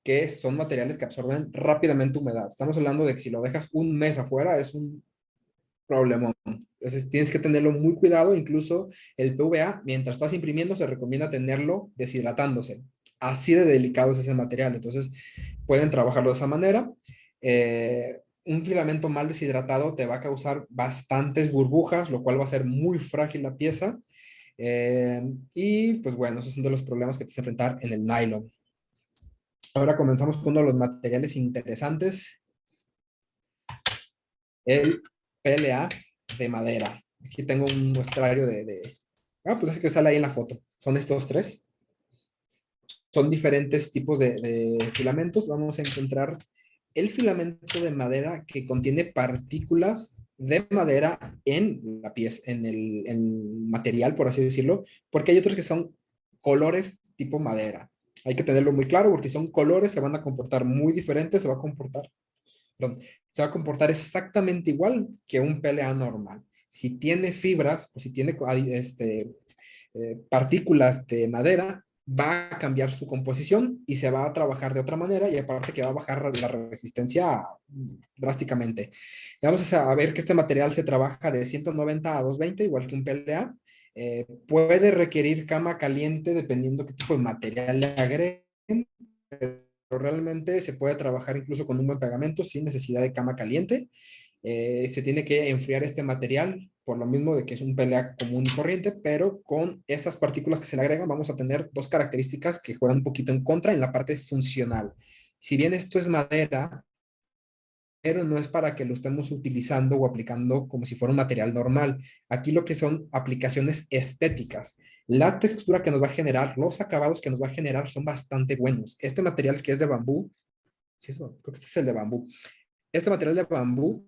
que son materiales que absorben rápidamente humedad. Estamos hablando de que si lo dejas un mes afuera es un problemón. Entonces tienes que tenerlo muy cuidado. Incluso el PVA, mientras estás imprimiendo, se recomienda tenerlo deshidratándose. Así de delicado es ese material. Entonces pueden trabajarlo de esa manera. Un filamento mal deshidratado te va a causar bastantes burbujas, lo cual va a ser muy frágil la pieza. Y pues bueno, esos son de los problemas que te vas a enfrentar en el nylon. Ahora comenzamos con uno de los materiales interesantes, el PLA de madera. Aquí tengo un muestrario pues es que sale ahí en la foto. Son estos tres. Son diferentes tipos de filamentos. Vamos a encontrar el filamento de madera que contiene partículas de madera en la pieza, en el material, por así decirlo, porque hay otros que son colores tipo madera. Hay que tenerlo muy claro porque si son colores, se van a comportar muy diferentes, perdón, se va a comportar exactamente igual que un PLA normal. Si tiene fibras o si tiene partículas de madera, va a cambiar su composición y se va a trabajar de otra manera y aparte que va a bajar la resistencia drásticamente. Vamos a ver que este material se trabaja de 190 a 220, igual que un PLA. Puede requerir cama caliente dependiendo qué tipo de material le agreguen, pero realmente se puede trabajar incluso con un buen pegamento sin necesidad de cama caliente. Se tiene que enfriar este material por lo mismo de que es un PLA común y corriente, pero con esas partículas que se le agregan vamos a tener dos características que juegan un poquito en contra en la parte funcional. Si bien esto es madera, pero no es para que lo estemos utilizando o aplicando como si fuera un material normal. Aquí lo que son aplicaciones estéticas. La textura que nos va a generar, los acabados que nos va a generar son bastante buenos. Este material que es de bambú, sí, creo que este es el de bambú. Este material de bambú,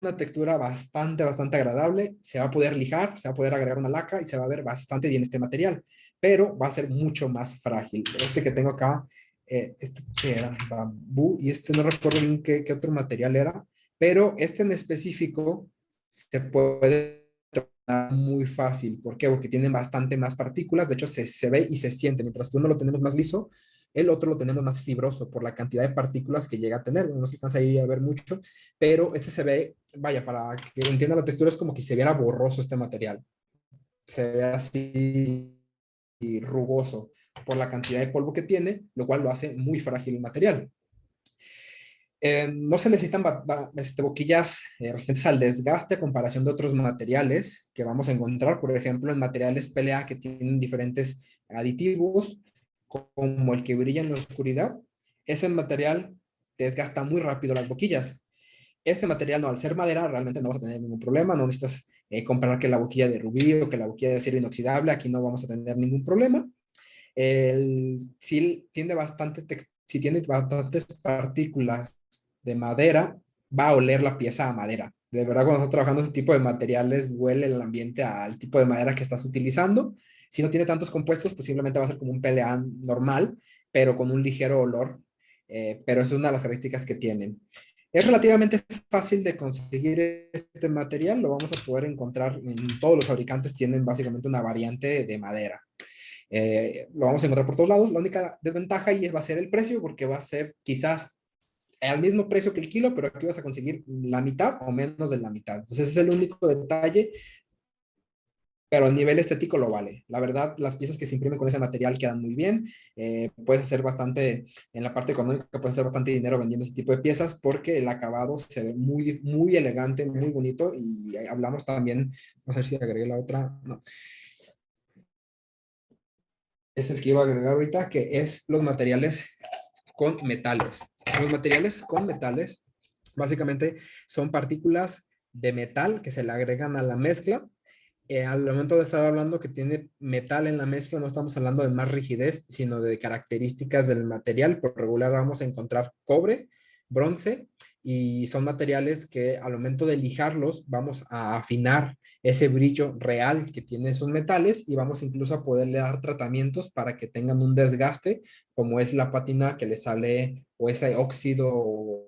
una textura bastante agradable, se va a poder lijar, se va a poder agregar una laca y se va a ver bastante bien este material, pero va a ser mucho más frágil. Este que tengo acá, este que era bambú y este no recuerdo bien qué otro material era, pero este en específico se puede tornar muy fácil. ¿Por qué? Porque tienen bastante más partículas, de hecho se ve y se siente, mientras que uno lo tenemos más liso, el otro lo tenemos más fibroso por la cantidad de partículas que llega a tener. No se alcanza ahí a ver mucho, pero este se ve, vaya, para que entiendan la textura, es como que se viera borroso este material. Se ve así rugoso por la cantidad de polvo que tiene, lo cual lo hace muy frágil el material. No se necesitan boquillas resistentes al desgaste a comparación de otros materiales que vamos a encontrar, por ejemplo, en materiales PLA que tienen diferentes aditivos, como el que brilla en la oscuridad. Ese material desgasta muy rápido las boquillas. Este material, no, al ser madera, realmente no vas a tener ningún problema, no necesitas comprar que la boquilla de rubí o que la boquilla de acero inoxidable, aquí no vamos a tener ningún problema. Si tiene si tiene bastantes partículas de madera, va a oler la pieza a madera. De verdad, cuando estás trabajando ese tipo de materiales, huele el ambiente al tipo de madera que estás utilizando. Si no tiene tantos compuestos, pues simplemente va a ser como un PLA normal, pero con un ligero olor. Pero es una de las características que tienen. Es relativamente fácil de conseguir este material, lo vamos a poder encontrar en todos los fabricantes, tienen básicamente una variante de madera. Lo vamos a encontrar por todos lados. La única desventaja ahí va a ser el precio, porque va a ser quizás al mismo precio que el kilo, pero aquí vas a conseguir la mitad o menos de la mitad. Entonces, ese es el único detalle, pero a nivel estético lo vale. La verdad, las piezas que se imprimen con ese material quedan muy bien. Puedes hacer bastante, en la parte económica, puedes hacer bastante dinero vendiendo ese tipo de piezas porque el acabado se ve muy elegante, muy bonito. Y hablamos también, no sé si agregué la otra, no, es el que iba a agregar ahorita, que es los materiales con metales. Los materiales con metales básicamente son partículas de metal que se le agregan a la mezcla. Al momento de estar hablando que tiene metal en la mezcla, no estamos hablando de más rigidez, sino de características del material. Por regular vamos a encontrar cobre, bronce, y son materiales que al momento de lijarlos vamos a afinar ese brillo real que tienen esos metales y vamos incluso a poderle dar tratamientos para que tengan un desgaste, como es la pátina que le sale o ese óxido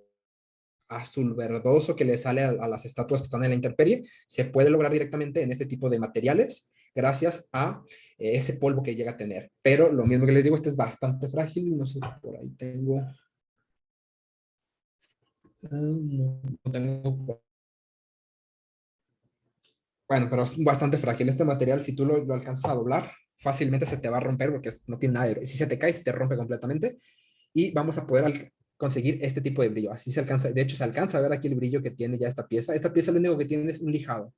azul verdoso que le sale a las estatuas que están en la intemperie, se puede lograr directamente en este tipo de materiales gracias a ese polvo que llega a tener. Pero lo mismo que les digo, este es bastante frágil, no sé, por ahí tengo... no tengo... Bueno, pero es bastante frágil este material. Si tú lo alcanzas a doblar, fácilmente se te va a romper porque no tiene nada de... Si se te cae, se te rompe completamente. Y vamos a poder conseguir este tipo de brillo. Así se alcanza, de hecho se alcanza a ver aquí el brillo que tiene ya esta pieza. Esta pieza lo único que tiene es un lijado.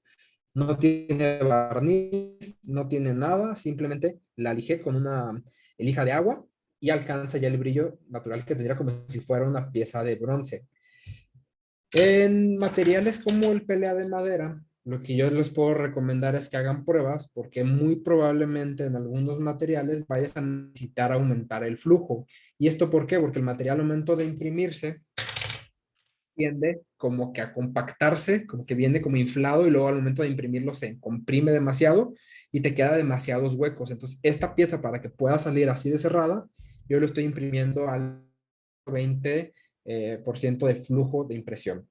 No tiene barniz, no tiene nada, simplemente la lijé con una lija de agua y alcanza ya el brillo natural que tendría como si fuera una pieza de bronce. En materiales como el PLA de madera, lo que yo les puedo recomendar es que hagan pruebas porque muy probablemente en algunos materiales vayas a necesitar aumentar el flujo. ¿Y esto por qué? Porque el material al momento de imprimirse tiende como que a compactarse, como que viene como inflado y luego al momento de imprimirlo se comprime demasiado y te queda demasiados huecos. Entonces, esta pieza para que pueda salir así de cerrada, yo lo estoy imprimiendo al 20% de flujo de impresión.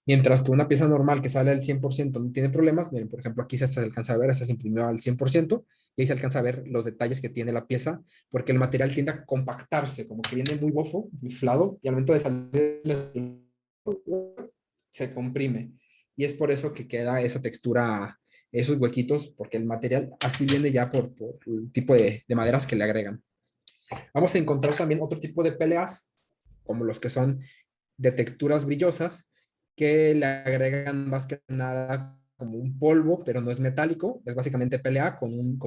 Mientras que una pieza normal que sale al 100% no tiene problemas. Miren, por ejemplo, aquí se alcanza a ver, esta se imprimió al 100% y ahí se alcanza a ver los detalles que tiene la pieza, porque el material tiende a compactarse, como que viene muy bofo, inflado, y al momento de salir se comprime. Y es por eso que queda esa textura, esos huequitos, porque el material así viene ya por el tipo de maderas que le agregan. Vamos a encontrar también otro tipo de peleas, como los que son de texturas brillosas, que le agregan más que nada como un polvo, pero no es metálico, es básicamente PLA ¿cómo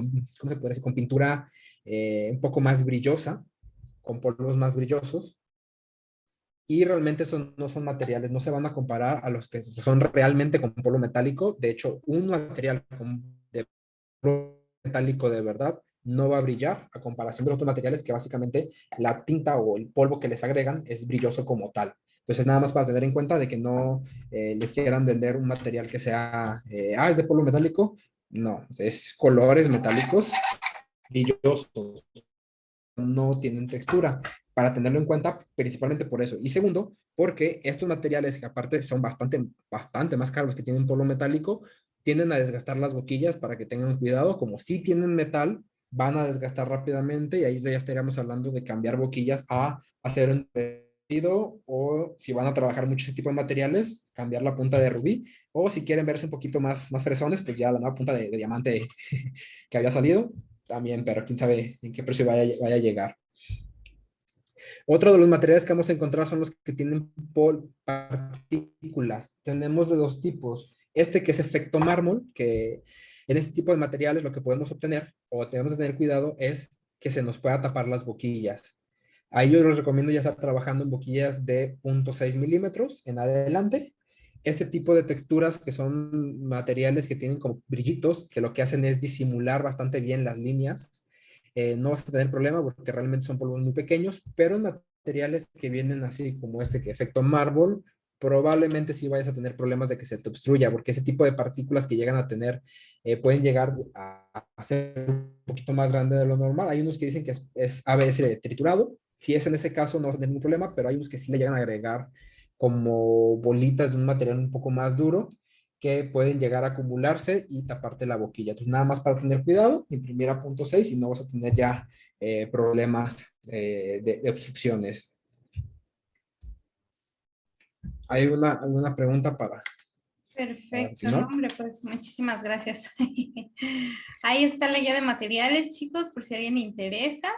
se puede decir? Con pintura un poco más brillosa, con polvos más brillosos, y realmente no son materiales, no se van a comparar a los que son realmente con polvo metálico. De hecho, un material de polvo metálico de verdad no va a brillar a comparación de los otros materiales que básicamente la tinta o el polvo que les agregan es brilloso como tal. Entonces, nada más para tener en cuenta de que no les quieran vender un material que sea, es de polvo metálico. No, es colores metálicos brillosos, no tienen textura, para tenerlo en cuenta principalmente por eso. Y segundo, porque estos materiales que aparte son bastante más caros que tienen polvo metálico, tienden a desgastar las boquillas para que tengan cuidado, como si tienen metal, van a desgastar rápidamente y ahí ya estaríamos hablando de cambiar boquillas a hacer un tejido o si van a trabajar mucho ese tipo de materiales, cambiar la punta de rubí o si quieren verse un poquito más fresones, pues ya la nueva punta de diamante que había salido también, pero quién sabe en qué precio vaya a llegar. Otro de los materiales que vamos a encontrar son los que tienen partículas. Tenemos de dos tipos. Este que es efecto mármol, que en este tipo de materiales lo que podemos obtener o tenemos que tener cuidado es que se nos pueda tapar las boquillas. Ahí yo les recomiendo ya estar trabajando en boquillas de 0.6 milímetros en adelante. Este tipo de texturas que son materiales que tienen como brillitos, que lo que hacen es disimular bastante bien las líneas, no vas a tener problema porque realmente son polvos muy pequeños, pero en materiales que vienen así como este que efecto mármol, probablemente sí vayas a tener problemas de que se te obstruya, porque ese tipo de partículas que llegan a tener pueden llegar a ser un poquito más grande de lo normal. Hay unos que dicen que es ABS triturado. Si es en ese caso, no vas a tener ningún problema, pero hay unos que sí le llegan a agregar como bolitas de un material un poco más duro que pueden llegar a acumularse y taparte la boquilla. Entonces, nada más para tener cuidado, imprimir a 0.6 y no vas a tener ya problemas de obstrucciones. ¿Hay alguna pregunta para Perfecto, no, continuar? hombre, pues muchísimas gracias. Ahí está la guía de materiales, chicos, por si a alguien le interesa.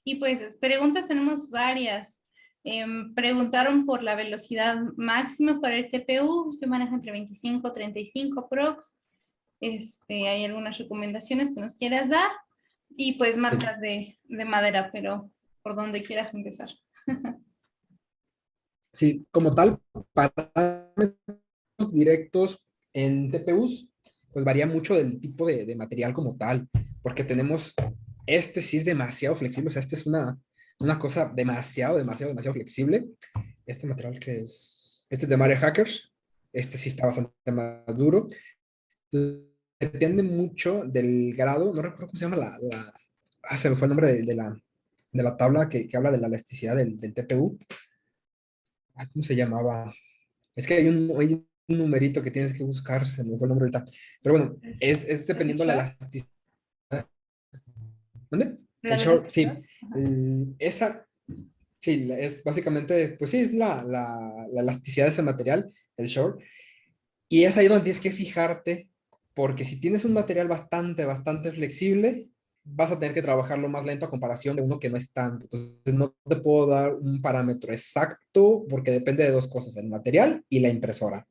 Y pues preguntas tenemos varias. Preguntaron por la velocidad máxima para el TPU, que maneja entre 25 y 35 prox. Hay algunas recomendaciones que nos quieras dar. Y pues marcas de madera, pero por donde quieras empezar. Sí, como tal, parámetros directos en TPUs, pues varía mucho del tipo de material como tal, porque tenemos, este sí es demasiado flexible, o sea, este es una cosa demasiado flexible. Este material este es de Mario Hackers, este sí está bastante más duro. Depende mucho del grado, no recuerdo cómo se llama se me fue el nombre de la tabla que habla de la elasticidad del TPU. ¿Cómo se llamaba? Es que hay un numerito que tienes que buscar, se me fue el nombre ahorita. Pero bueno, es ¿El dependiendo la short? elasticidad. ¿Dónde? ¿La El short, velocidad? sí. Ajá. Esa, sí, es básicamente, pues sí, es la elasticidad de ese material, el short. Y es ahí donde tienes que fijarte, porque si tienes un material bastante flexible, vas a tener que trabajarlo más lento a comparación de uno que no es tanto. Entonces, no te puedo dar un parámetro exacto porque depende de dos cosas, el material y la impresora.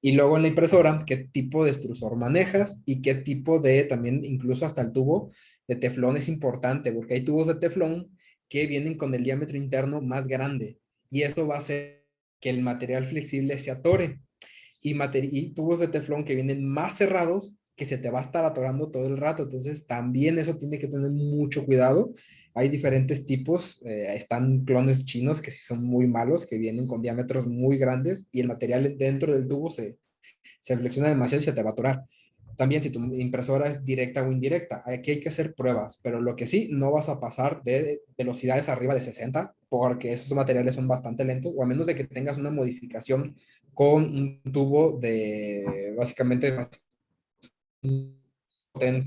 Y luego en la impresora, qué tipo de extrusor manejas y qué tipo de, también incluso hasta el tubo de teflón es importante, porque hay tubos de teflón que vienen con el diámetro interno más grande y eso va a hacer que el material flexible se atore y tubos de teflón que vienen más cerrados que se te va a estar atorando todo el rato. Entonces, también eso tiene que tener mucho cuidado. Hay diferentes tipos. Están clones chinos que sí son muy malos, que vienen con diámetros muy grandes y el material dentro del tubo se flexiona demasiado y se te va a atorar. También si tu impresora es directa o indirecta, aquí hay que hacer pruebas, pero lo que sí, no vas a pasar de velocidades arriba de 60, porque esos materiales son bastante lentos, o a menos de que tengas una modificación con un tubo de básicamente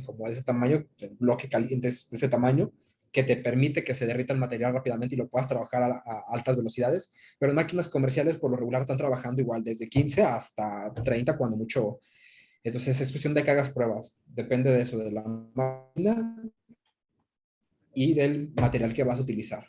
como de ese tamaño, el bloque caliente de ese tamaño, que te permite que se derrita el material rápidamente y lo puedas trabajar a altas velocidades, pero en máquinas comerciales por lo regular están trabajando igual desde 15 hasta 30 cuando mucho. Entonces es cuestión de que hagas pruebas, depende de eso, de la máquina y del material que vas a utilizar.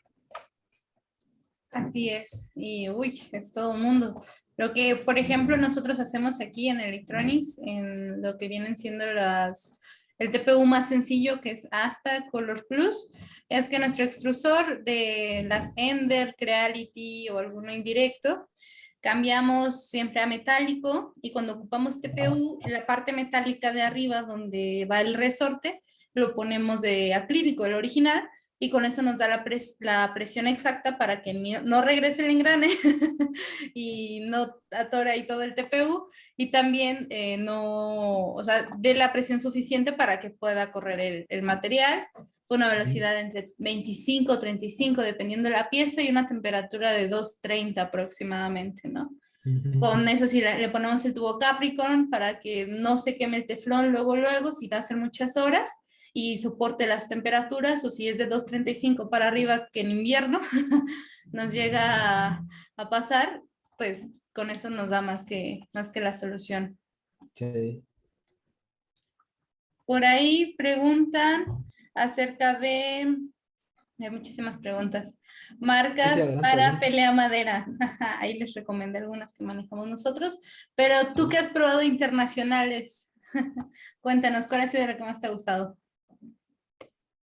Así es, y uy, es todo un mundo. Lo que, por ejemplo, nosotros hacemos aquí en Electronics, en lo que vienen siendo el TPU más sencillo, que es Asta Color Plus, es que nuestro extrusor de las Ender, Creality o alguno indirecto, cambiamos siempre a metálico y cuando ocupamos TPU, la parte metálica de arriba donde va el resorte, lo ponemos de acrílico, el original, y con eso nos da la presión exacta para que no regrese el engrane y no atore ahí todo el TPU y también no, o sea, dé la presión suficiente para que pueda correr el material con una velocidad entre 25 o 35 dependiendo de la pieza y una temperatura de 230 aproximadamente, ¿no? Con eso sí le ponemos el tubo Capricorn para que no se queme el teflón luego, si va a ser muchas horas y soporte las temperaturas, o si es de 235 para arriba, que en invierno nos llega a pasar, pues con eso nos da más que la solución. Sí. Por ahí preguntan acerca hay muchísimas preguntas. Sí, sí, Marcas adelante, para adelante. pelea madera. Ahí les recomendé algunas que manejamos nosotros. Pero tú que has probado internacionales, cuéntanos, ¿cuál ha sido la que más te ha gustado?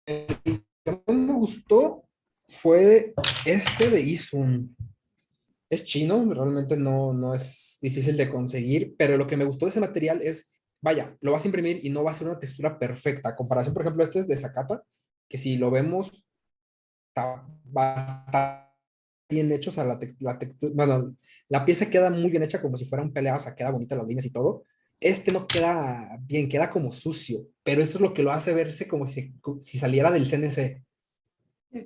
Lo que más me gustó fue este de Isun. Es chino, realmente no es difícil de conseguir, pero lo que me gustó de ese material es, vaya, lo vas a imprimir y no va a ser una textura perfecta. A comparación, por ejemplo, este es de Zacata, que si lo vemos, va a estar bien hecho, o sea, la textura, bueno, la pieza queda muy bien hecha como si fuera un pelea, o sea, queda bonita las líneas y todo. Este no queda bien, queda como sucio, pero eso es lo que lo hace verse como si saliera del CNC.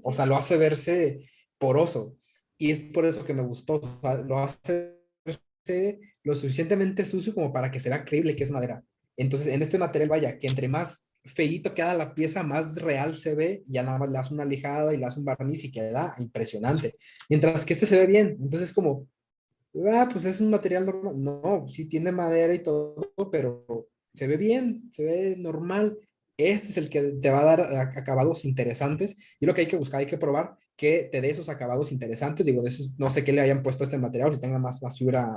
O Okay. sea, lo hace verse poroso. Y es por eso que me gustó. O sea, lo hace verse lo suficientemente sucio como para que se vea creíble que es madera. Entonces, en este material, vaya, que entre más feíto queda la pieza, más real se ve. Ya nada más le hace una lijada y le hace un barniz y queda impresionante. Mientras que este se ve bien. Entonces, como, pues es un material normal. No, sí tiene madera y todo, pero se ve bien, se ve normal. Este es el que te va a dar acabados interesantes y lo que hay que buscar, hay que probar que te dé esos acabados interesantes. Digo, de esos, no sé qué le hayan puesto a este material, si tenga más fibra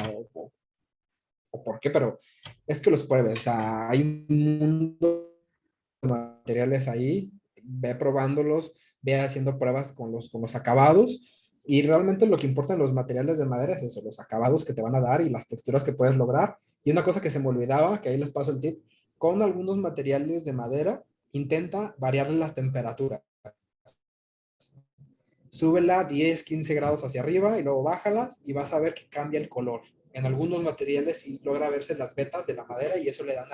o por qué, pero es que los pruebes. O sea, hay un mundo de materiales ahí, ve probándolos, ve haciendo pruebas con los acabados. Y realmente lo que importa en los materiales de madera es eso, los acabados que te van a dar y las texturas que puedes lograr. Y una cosa que se me olvidaba, que ahí les paso el tip, con algunos materiales de madera, intenta variarle las temperaturas. Súbela 10, 15 grados hacia arriba y luego bájalas y vas a ver que cambia el color. En algunos materiales sí logra verse las vetas de la madera y eso le da un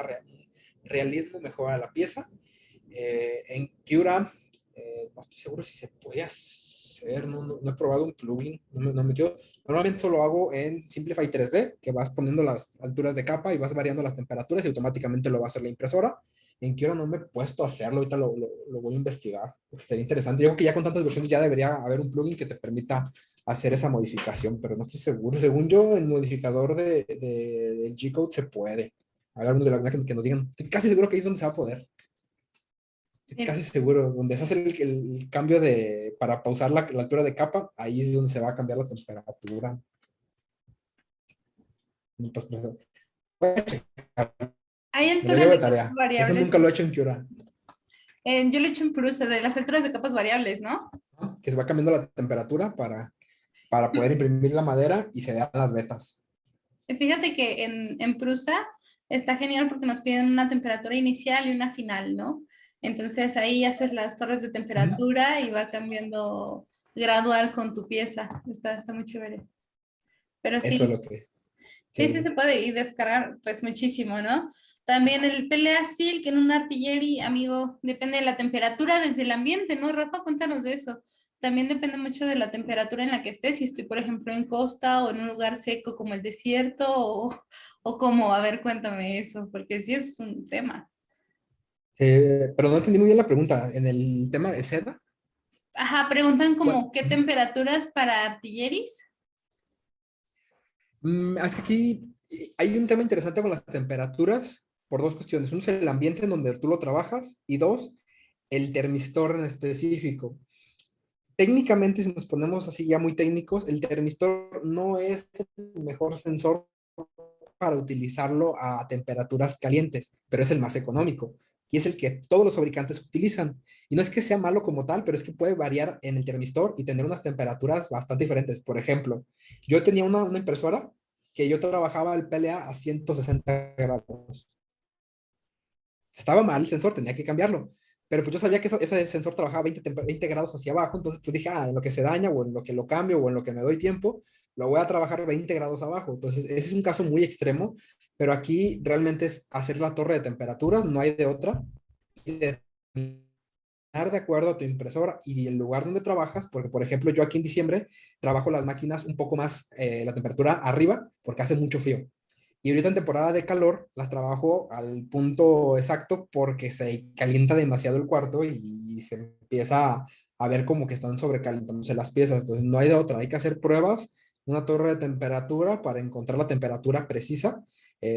realismo mejor a la pieza. En Cura, no estoy seguro si se puede hacer, no he probado un plugin, no me quedo. Normalmente solo hago en Simplify 3D, que vas poniendo las alturas de capa y vas variando las temperaturas y automáticamente lo va a hacer la impresora. En Cura no me he puesto a hacerlo, ahorita lo voy a investigar, porque estaría interesante. Yo creo que ya con tantas versiones ya debería haber un plugin que te permita hacer esa modificación, pero no estoy seguro. Según yo, el modificador del G-Code se puede. A ver, algunos de la que nos digan. Estoy casi seguro que ahí es donde se va a poder. Estoy casi seguro. Donde se hace el cambio para pausar la altura de capa, ahí es donde se va a cambiar la temperatura. Voy a checar, Hay me lo alturas llevo de de capas tarea. Ese variables. nunca lo he hecho en Cura, Yo lo he hecho en Prusa, de las alturas de capas variables, ¿no? ¿no? Que se va cambiando la temperatura para poder imprimir la madera y se vean las vetas. Fíjate que en Prusa está genial porque nos piden una temperatura inicial y una final, ¿no? Entonces ahí haces las torres de Ujú. temperatura y va cambiando gradual con tu pieza. Está muy chévere. Pero Eso es sí, lo que, sí se sí. puede y descargar pues muchísimo, ¿no? También el PLA Silk en un artillery, amigo, depende de la temperatura desde el ambiente, ¿no? Rafa, cuéntanos de eso. También depende mucho de la temperatura en la que estés, si estoy, por ejemplo, en costa o en un lugar seco como el desierto o como, a ver, cuéntame eso, porque sí es un tema. Pero no entendí muy bien la pregunta. En el tema de seda, Ajá, preguntan ¿cuál? como qué temperaturas para artilleris. Es que aquí hay un tema interesante con las temperaturas por dos cuestiones. Uno es el ambiente en donde tú lo trabajas y dos, el termistor en específico. Técnicamente, si nos ponemos así ya muy técnicos, el termistor no es el mejor sensor para utilizarlo a temperaturas calientes, pero es el más económico y es el que todos los fabricantes utilizan. Y no es que sea malo como tal, pero es que puede variar en el termistor y tener unas temperaturas bastante diferentes. Por ejemplo, yo tenía una impresora que yo trabajaba el PLA a 160 grados. Estaba mal el sensor, tenía que cambiarlo. Pero pues yo sabía que ese sensor trabajaba 20 grados hacia abajo, entonces pues dije, en lo que se daña o en lo que lo cambio o en lo que me doy tiempo, lo voy a trabajar 20 grados abajo. Entonces ese es un caso muy extremo, pero aquí realmente es hacer la torre de temperaturas, no hay de otra. Y de acuerdo a tu impresora y el lugar donde trabajas, porque por ejemplo yo aquí en diciembre trabajo las máquinas un poco más la temperatura arriba porque hace mucho frío. Y ahorita en temporada de calor las trabajo al punto exacto porque se calienta demasiado el cuarto y se empieza a ver como que están sobrecalentándose las piezas. Entonces no hay de otra, hay que hacer pruebas, una torre de temperatura para encontrar la temperatura precisa.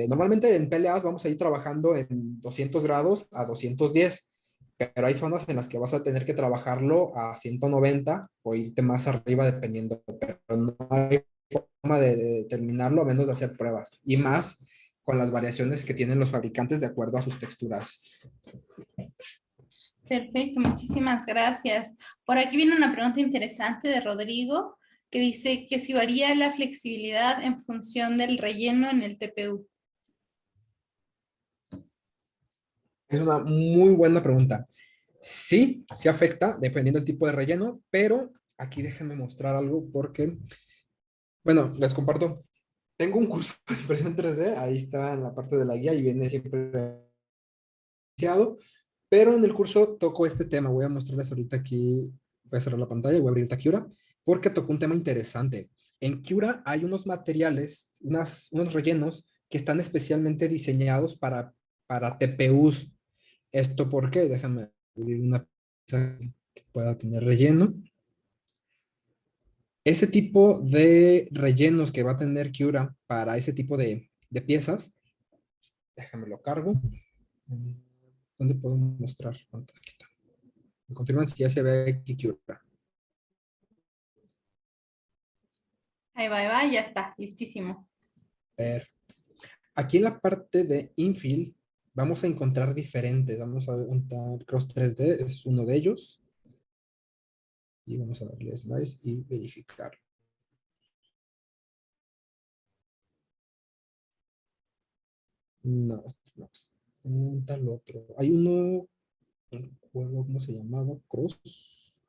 Normalmente en PLAs vamos a ir trabajando en 200 grados a 210, pero hay zonas en las que vas a tener que trabajarlo a 190 o irte más arriba dependiendo, pero no hay forma de determinarlo a menos de hacer pruebas y más con las variaciones que tienen los fabricantes de acuerdo a sus texturas. Perfecto, muchísimas gracias. Por aquí viene una pregunta interesante de Rodrigo que dice que si varía la flexibilidad en función del relleno en el TPU. Es una muy buena pregunta. Sí, sí afecta dependiendo del tipo de relleno, pero aquí déjenme mostrar algo porque, bueno, les comparto. Tengo un curso de impresión 3D, ahí está en la parte de la guía y viene siempre iniciado, pero en el curso toco este tema. Voy a mostrarles ahorita aquí, voy a cerrar la pantalla y voy a abrir Cura, porque tocó un tema interesante. En Cura hay unos materiales, unos rellenos que están especialmente diseñados para TPUs. ¿Esto por qué? Déjame abrir una pieza que pueda tener relleno. Ese tipo de rellenos que va a tener Cura para ese tipo de piezas, déjame lo cargo. ¿Dónde puedo mostrar? Aquí está. Me confirman si ya se ve aquí Cura. Ahí va, ya está, listísimo. Ver. Aquí en la parte de infill vamos a encontrar diferentes. Vamos a encontrar Cross 3D, ese es uno de ellos. Y vamos a darle slice y verificar. No, no. Tal otro. Hay uno, no recuerdo cómo se llamaba, Cross.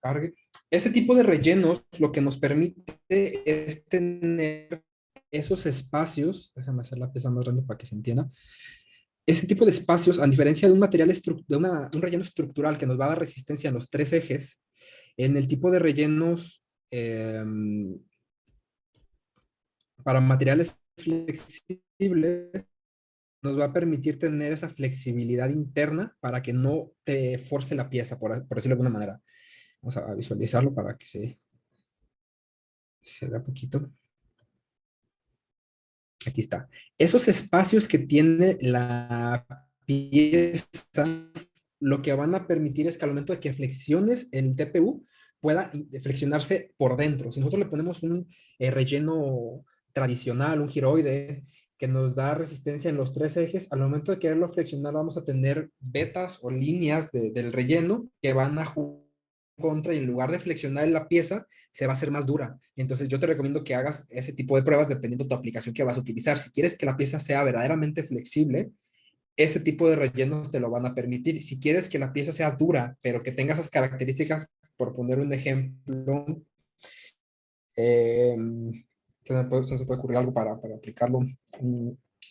Cargue. Ese tipo de rellenos lo que nos permite es tener esos espacios, déjame hacer la pieza más grande para que se entienda, ese tipo de espacios, a diferencia de un material, un relleno estructural que nos va a dar resistencia en los tres ejes, en el tipo de rellenos para materiales flexibles, nos va a permitir tener esa flexibilidad interna para que no te force la pieza, por decirlo de alguna manera. Vamos a visualizarlo para que se vea poquito. Aquí está. Esos espacios que tiene la pieza, lo que van a permitir es que al momento de que flexiones el TPU, pueda flexionarse por dentro. Si nosotros le ponemos un relleno tradicional, un giroide, que nos da resistencia en los tres ejes, al momento de quererlo flexionar vamos a tener vetas o líneas del relleno que van a jugar contra y en lugar de flexionar la pieza, se va a hacer más dura. Entonces yo te recomiendo que hagas ese tipo de pruebas dependiendo de tu aplicación que vas a utilizar. Si quieres que la pieza sea verdaderamente flexible, ese tipo de rellenos te lo van a permitir. Si quieres que la pieza sea dura, pero que tenga esas características, por poner un ejemplo, eh, se puede ocurrir algo para aplicarlo.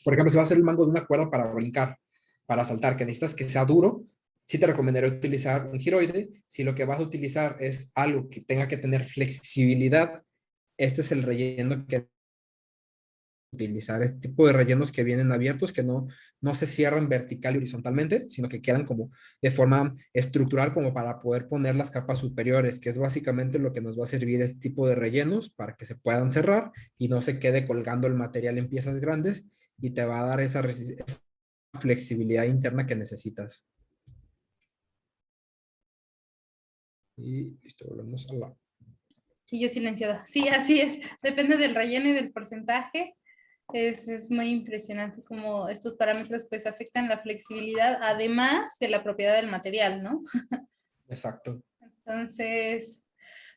Por ejemplo, si va a ser el mango de una cuerda para brincar, para saltar, que necesitas que sea duro, sí te recomendaría utilizar un giroide. Si lo que vas a utilizar es algo que tenga que tener flexibilidad, este es el relleno que utilizar. Este tipo de rellenos que vienen abiertos, que no se cierran vertical y horizontalmente, sino que quedan como de forma estructural como para poder poner las capas superiores, que es básicamente lo que nos va a servir este tipo de rellenos para que se puedan cerrar y no se quede colgando el material en piezas grandes y te va a dar esa flexibilidad interna que necesitas. Y listo, volvemos a la... Y yo silenciada. Sí, así es. Depende del relleno y del porcentaje. Es muy impresionante cómo estos parámetros pues afectan la flexibilidad, además de la propiedad del material, ¿no? Exacto. Entonces,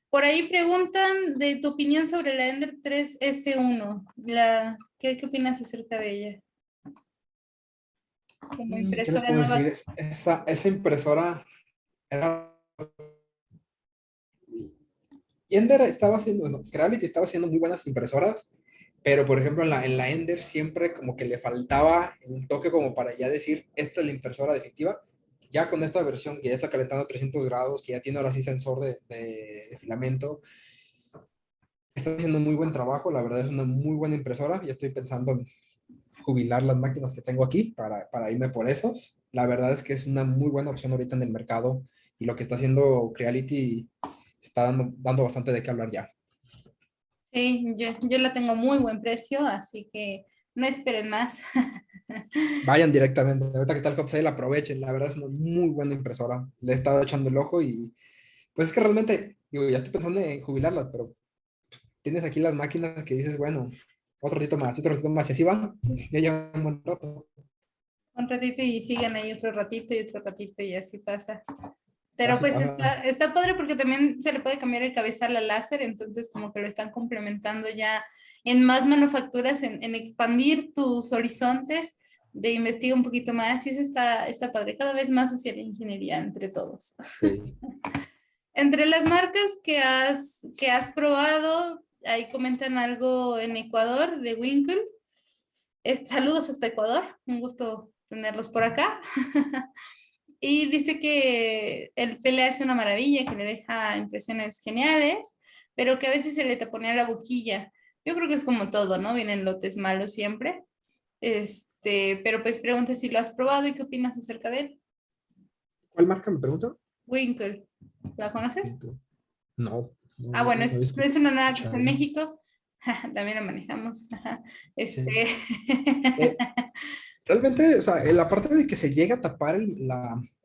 por ahí preguntan de tu opinión sobre la Ender 3S1. ¿Qué opinas acerca de ella? Como ¿Qué les impresora puedo decir? nueva. Esa impresora era... Ender estaba haciendo, bueno, Creality estaba haciendo muy buenas impresoras, pero por ejemplo en la Ender siempre como que le faltaba el toque como para ya decir, esta es la impresora definitiva. Ya con esta versión que ya está calentando a 300 grados, que ya tiene ahora sí sensor de filamento, está haciendo muy buen trabajo, la verdad es una muy buena impresora. Ya estoy pensando en jubilar las máquinas que tengo aquí para irme por esas. La verdad es que es una muy buena opción ahorita en el mercado y lo que está haciendo Creality está dando bastante de qué hablar ya. Sí, yo la tengo muy buen precio, así que no esperen más. Vayan directamente. Ahorita que está el hot sale, aprovechen. La verdad es una muy buena impresora. Le he estado echando el ojo y pues es que realmente, digo, ya estoy pensando en jubilarlas, pero tienes aquí las máquinas que dices, bueno, otro ratito más, y así van. Ya llevan un buen rato. Un ratito y siguen ahí otro ratito y otro ratito y así pasa. Pero Así pues pasa. está padre porque también se le puede cambiar el cabezal al láser, entonces como que lo están complementando ya en más manufacturas, en expandir tus horizontes de investigar un poquito más y eso está padre, cada vez más hacia la ingeniería entre todos. Sí. Entre las marcas que has probado, ahí comentan algo en Ecuador de Winkle. Saludos hasta Ecuador, un gusto tenerlos por acá. Y dice que el PLA es una maravilla, que le deja impresiones geniales, pero que a veces se le taponea la boquilla. Yo creo que es como todo, ¿no? Vienen lotes malos siempre. Pero pues pregunta si lo has probado y qué opinas acerca de él. ¿Cuál marca me pregunta? Winkle, ¿la conoces? No, no, Ah, bueno, no había es una nueva que está en escuchado. México. También la manejamos. Sí. Eh, Realmente, o sea, la parte de que se llega a tapar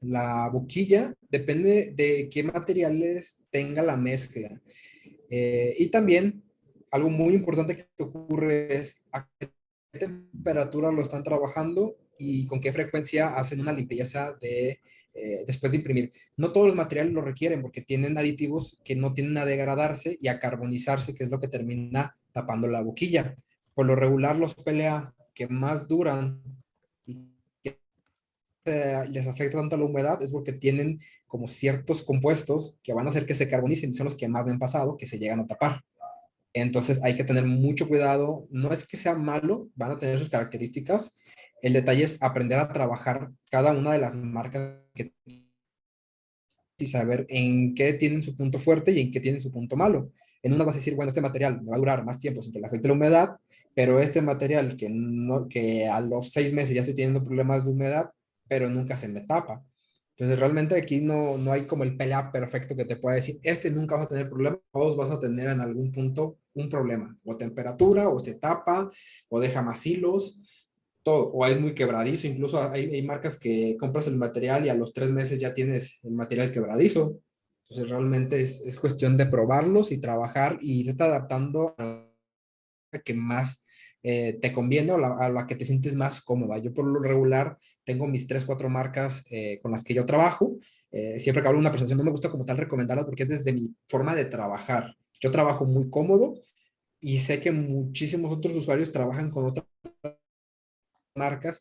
la boquilla depende de qué materiales tenga la mezcla. Y también algo muy importante que ocurre es a qué temperatura lo están trabajando y con qué frecuencia hacen una limpieza después de imprimir. No todos los materiales lo requieren porque tienen aditivos que no tienden a degradarse y a carbonizarse, que es lo que termina tapando la boquilla. Por lo regular, los PLA que más duran y que les afecta tanto la humedad es porque tienen como ciertos compuestos que van a hacer que se carbonicen y son los que más me han pasado, que se llegan a tapar. Entonces hay que tener mucho cuidado. No es que sea malo, van a tener sus características. El detalle es aprender a trabajar cada una de las marcas y saber en qué tienen su punto fuerte y en qué tienen su punto malo. En una vas a decir, bueno, este material me va a durar más tiempo sin que le afecte la humedad, pero este material que a los 6 meses ya estoy teniendo problemas de humedad, pero nunca se me tapa. Entonces, realmente aquí no hay como el PLA perfecto que te pueda decir, este nunca vas a tener problema, todos vas a tener en algún punto un problema, o temperatura, o se tapa, o deja más hilos, todo, o es muy quebradizo, incluso hay marcas que compras el material y a los 3 meses ya tienes el material quebradizo. Entonces realmente es cuestión de probarlos y trabajar y irte adaptando que más te conviene o a la que te sientes más cómoda. Yo por lo regular tengo mis 3, 4 marcas con las que yo trabajo. Siempre que hablo de una presentación no me gusta como tal recomendarlas porque es desde mi forma de trabajar. Yo trabajo muy cómodo y sé que muchísimos otros usuarios trabajan con otras marcas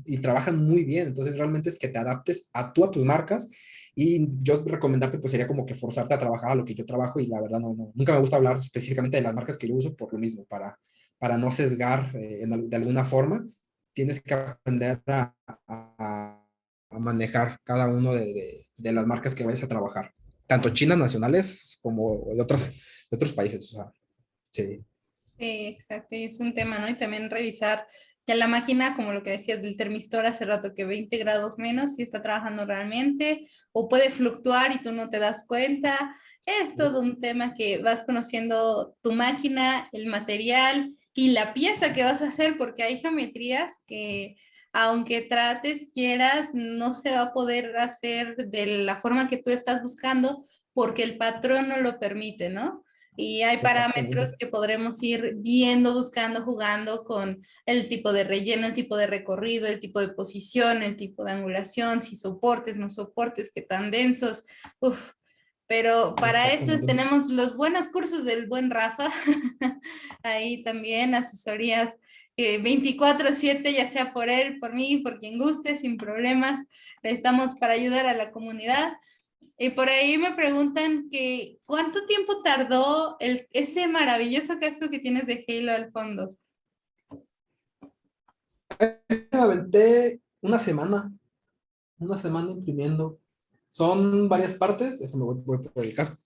y trabajan muy bien. Entonces realmente es que te adaptes a tus marcas y yo recomendarte pues sería como que forzarte a trabajar a lo que yo trabajo y la verdad nunca me gusta hablar específicamente de las marcas que yo uso por lo mismo, para no sesgar de alguna forma. Tienes que aprender a manejar cada uno de las marcas que vayas a trabajar, tanto chinas nacionales como de otros países. O sea, sí. Sí, exacto, y es un tema, ¿no? Y también revisar ya la máquina, como lo que decías del termistor hace rato, que 20 grados menos si está trabajando realmente, o puede fluctuar y tú no te das cuenta. Es todo un tema que vas conociendo tu máquina, el material y la pieza que vas a hacer, porque hay geometrías que aunque trates, quieras, no se va a poder hacer de la forma que tú estás buscando porque el patrón no lo permite, ¿no? Y hay parámetros Exactamente. que podremos ir viendo, buscando, jugando con el tipo de relleno, el tipo de recorrido, el tipo de posición, el tipo de angulación, si soportes, no soportes, qué tan densos. Uf. Pero para eso Exactamente. tenemos los buenos cursos del buen Rafa. Ahí también asesorías 24/7, ya sea por él, por mí, por quien guste, sin problemas. Estamos para ayudar a la comunidad. Y por ahí me preguntan que ¿cuánto tiempo tardó ese maravilloso casco que tienes de Halo al fondo? Me aventé una semana imprimiendo. Son varias partes. Déjame voy por el casco.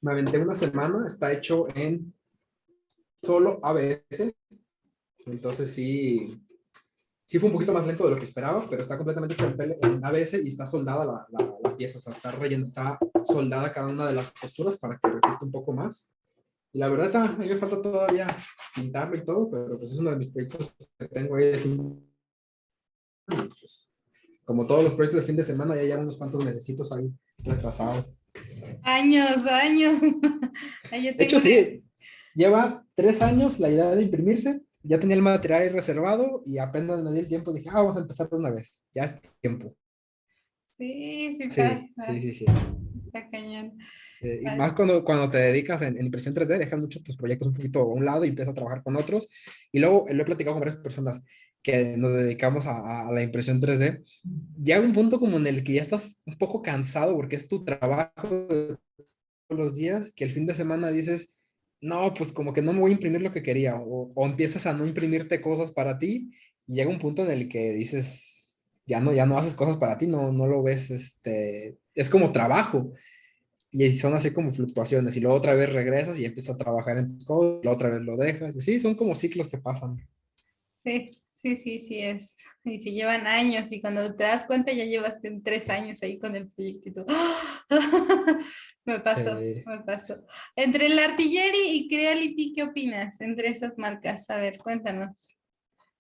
Me aventé una semana. Está hecho en solo ABS. Entonces sí fue un poquito más lento de lo que esperaba, pero está completamente hecho en ABS y está soldada la pieza. O sea, está soldada cada una de las costuras para que resista un poco más. Y la verdad, a mí me falta todavía pintarlo y todo, pero pues es uno de mis proyectos que tengo ahí de fin. Pues, como todos los proyectos de fin de semana, ya llevan unos cuantos necesitos ahí retrasados. Años, años. Yo De tengo hecho, una... sí, lleva 3 años la idea de imprimirse, ya tenía el material ahí reservado y apenas me di el tiempo, dije, vamos a empezar de una vez, ya es tiempo. Sí, sí Sí, sí, pasa. sí, sí. Está cañón. Y Vale. más cuando te dedicas en impresión 3D, dejas mucho tus proyectos un poquito a un lado y empiezas a trabajar con otros. Y luego lo he platicado con varias personas que nos dedicamos a la impresión 3D. Llega un punto como en el que ya estás un poco cansado porque es tu trabajo de todos los días, que el fin de semana dices, no, pues como que no me voy a imprimir lo que quería. O empiezas a no imprimirte cosas para ti y llega un punto en el que dices, ya no haces cosas para ti, no lo ves, es como trabajo. Y son así como fluctuaciones, y luego otra vez regresas y empiezas a trabajar en tus cosas, y la otra vez lo dejas. Y sí, son como ciclos que pasan. Sí, sí, sí, sí es. Y si llevan años y cuando te das cuenta ya llevas 3 años ahí con el proyecto y tú, me pasó, Sí. me pasó. Entre el Artillery y Creality, ¿qué opinas entre esas marcas? A ver, cuéntanos.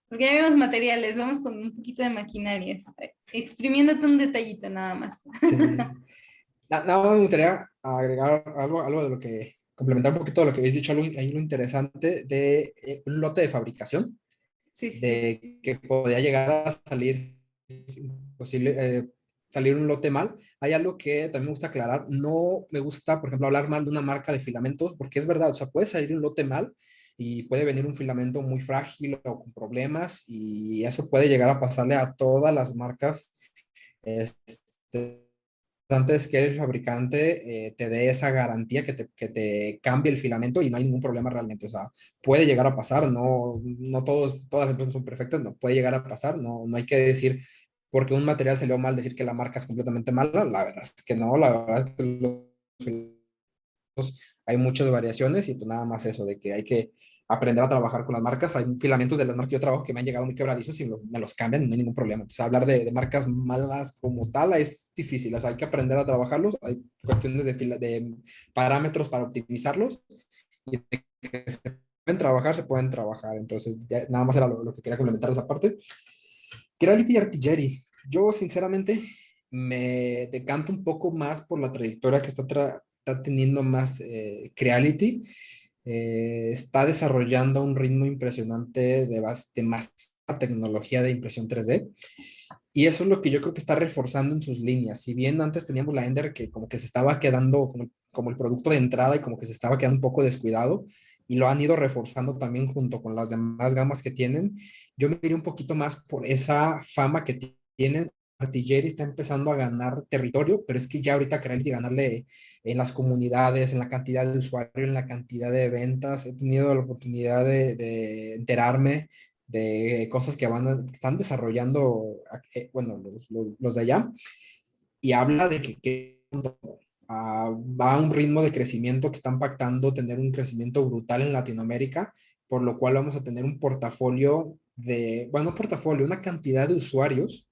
Porque ya vemos materiales, vamos con un poquito de maquinarias, exprimiéndote un detallito nada más. Sí. Nada más me gustaría agregar algo de lo que, complementar un poquito de lo que habéis dicho, ahí lo interesante de un lote de fabricación, Sí, sí, sí. de que podía llegar a salir posible, salir un lote mal. Hay algo que también me gusta aclarar. No me gusta, por ejemplo, hablar mal de una marca de filamentos, porque es verdad, o sea, puede salir un lote mal y puede venir un filamento muy frágil o con problemas y eso puede llegar a pasarle a todas las marcas. Antes que el fabricante te dé esa garantía que te cambie el filamento y no hay ningún problema realmente. O sea, puede llegar a pasar, no todas las empresas son perfectas, no puede llegar a pasar, no hay que decir porque un material salió mal, decir que la marca es completamente mala. La verdad es que no, la verdad es que hay muchas variaciones y pues nada más eso, de que hay que aprender a trabajar con las marcas. Hay filamentos de las marcas que yo trabajo que me han llegado muy quebradizos y me los cambian, no hay ningún problema. Entonces, hablar de marcas malas como tal es difícil, o sea, hay que aprender a trabajarlos. Hay cuestiones de parámetros para optimizarlos y de que se pueden trabajar, se pueden trabajar. Entonces, nada más era lo que quería complementar esa parte. Creality y Artillery. Yo, sinceramente, me decanto un poco más por la trayectoria que está teniendo más Creality. Está desarrollando un ritmo impresionante de más tecnología de impresión 3D. Y eso es lo que yo creo que está reforzando en sus líneas. Si bien antes teníamos la Ender que como que se estaba quedando como el producto de entrada y como que se estaba quedando un poco descuidado, y lo han ido reforzando también junto con las demás gamas que tienen, yo me iría un poquito más por esa fama que tienen. Artillery está empezando a ganar territorio, pero es que ya ahorita Creality ganarle en las comunidades, en la cantidad de usuarios, en la cantidad de ventas. He tenido la oportunidad de enterarme de cosas que están desarrollando, bueno, los de allá, y habla de va a un ritmo de crecimiento que están pactando tener un crecimiento brutal en Latinoamérica, por lo cual vamos a tener un portafolio bueno, un portafolio, una cantidad de usuarios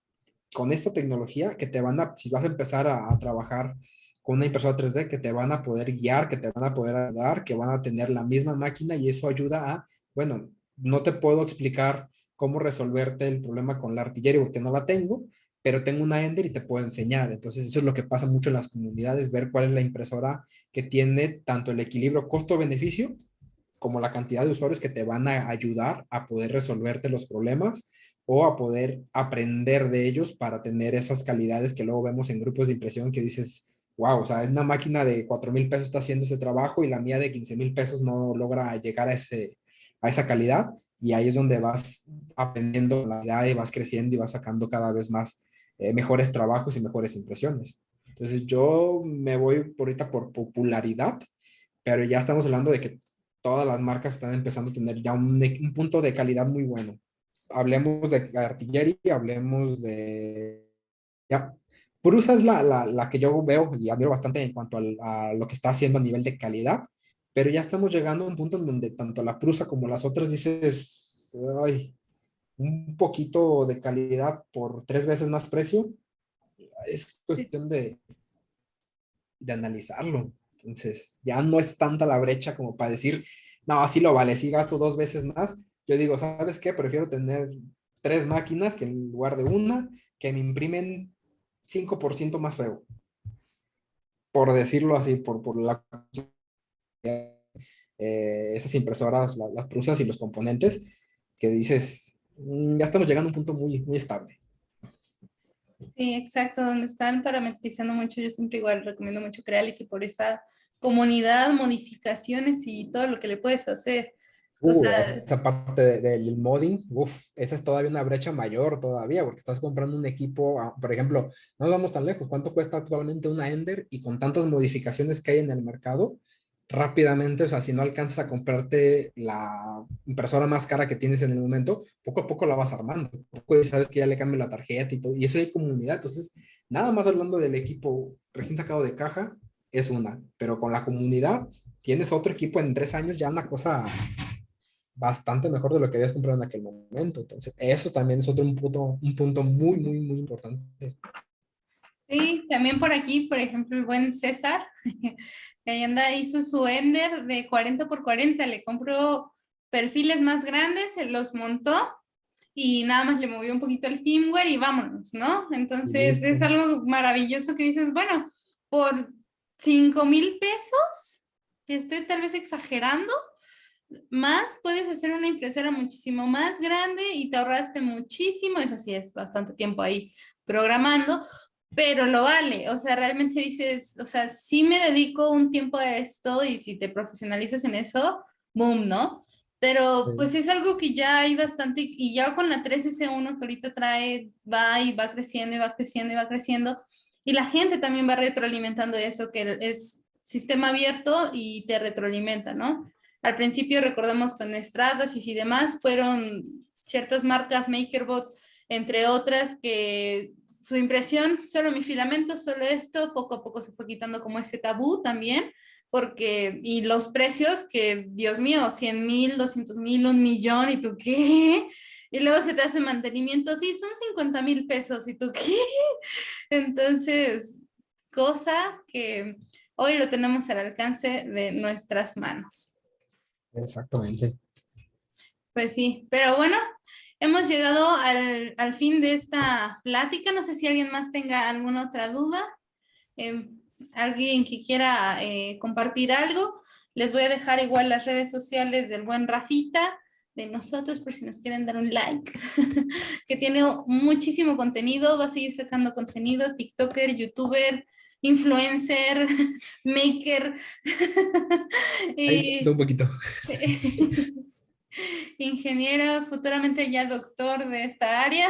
con esta tecnología que te van si vas a empezar a trabajar con una impresora 3D, que te van a poder guiar, que te van a poder ayudar, que van a tener la misma máquina y eso ayuda bueno, no te puedo explicar cómo resolverte el problema con la artillería porque no la tengo, pero tengo una Ender y te puedo enseñar. Entonces, eso es lo que pasa mucho en las comunidades, ver cuál es la impresora que tiene tanto el equilibrio costo-beneficio como la cantidad de usuarios que te van a ayudar a poder resolverte los problemas o a poder aprender de ellos para tener esas calidades que luego vemos en grupos de impresión que dices, wow, o sea, una máquina de 4,000 pesos está haciendo ese trabajo y la mía de 15,000 pesos no logra llegar a esa calidad. Y ahí es donde vas aprendiendo la calidad y vas creciendo y vas sacando cada vez más mejores trabajos y mejores impresiones. Entonces yo me voy por ahorita por popularidad, pero ya estamos hablando de que todas las marcas están empezando a tener ya un punto de calidad muy bueno. Hablemos de artillería, hablemos de... Ya, Prusa es la que yo veo y admiro bastante en cuanto a lo que está haciendo a nivel de calidad, pero ya estamos llegando a un punto en donde tanto la Prusa como las otras dices, ay, un poquito de calidad por 3 veces más precio, es cuestión de analizarlo. Entonces, ya no es tanta la brecha como para decir, no, así lo vale, si gasto 2 veces más. Yo digo, ¿sabes qué? Prefiero tener 3 máquinas que en lugar de una, que me imprimen 5% más feo, por decirlo así, esas impresoras, las prusas y los componentes, que dices, ya estamos llegando a un punto muy, muy estable. Sí, exacto, donde están parametrizando mucho, yo siempre igual recomiendo mucho Creality por esa comunidad, modificaciones y todo lo que le puedes hacer. O sea, Esa parte del modding, esa es todavía una brecha mayor todavía, porque estás comprando un equipo, por ejemplo, no nos vamos tan lejos, ¿cuánto cuesta actualmente una Ender? Y con tantas modificaciones que hay en el mercado, rápidamente, o sea, si no alcanzas a comprarte la impresora más cara que tienes en el momento, poco a poco la vas armando, poco sabes que ya le cambio la tarjeta y todo, y eso hay comunidad, entonces, nada más hablando del equipo recién sacado de caja, es una, pero con la comunidad, tienes otro equipo en 3 años, ya una cosa bastante mejor de lo que habías comprado en aquel momento. Entonces, eso también es otro un punto muy, muy, muy importante. sí, también por aquí, por ejemplo, el buen César, que ahí anda, hizo su Ender de 40x40, le compró perfiles más grandes, se los montó y nada más le movió un poquito el firmware y vámonos, ¿no? Y Entonces es listo. algo maravilloso que dices, bueno, por 5,000 pesos, estoy tal vez exagerando, más puedes hacer una impresora muchísimo más grande y te ahorraste muchísimo, eso sí es bastante tiempo ahí programando, pero lo vale, o sea, realmente dices, o sea, sí me dedico un tiempo a esto y si te profesionalizas en eso, boom, ¿no? Pero pues Sí. es algo que ya hay bastante y ya con la 3S1 que ahorita trae, va y va creciendo y va creciendo y va creciendo y la gente también va retroalimentando eso, que es sistema abierto y te retroalimenta, ¿no? Al principio recordamos con Stratasys y demás, fueron ciertas marcas MakerBot, entre otras, que su impresión, solo mi filamento, solo esto, poco a poco se fue quitando como ese tabú también, porque, y los precios que, Dios mío, 100,000, 200,000, 1,000,000, ¿y tú qué? Y luego se te hace mantenimiento, sí, son 50,000 pesos, ¿y tú qué? Entonces, cosa que hoy lo tenemos al alcance de nuestras manos. Exactamente. Pues sí, pero bueno, hemos llegado al fin de esta plática. No sé si alguien más tenga alguna otra duda, eh, alguien que quiera compartir algo. Les voy a dejar igual las redes sociales del buen Rafita, de nosotros, por si nos quieren dar un like, que tiene muchísimo contenido, va a seguir sacando contenido, TikToker, YouTuber, influencer, maker. Ahí está y un poquito. ingeniero, futuramente ya doctor de esta área.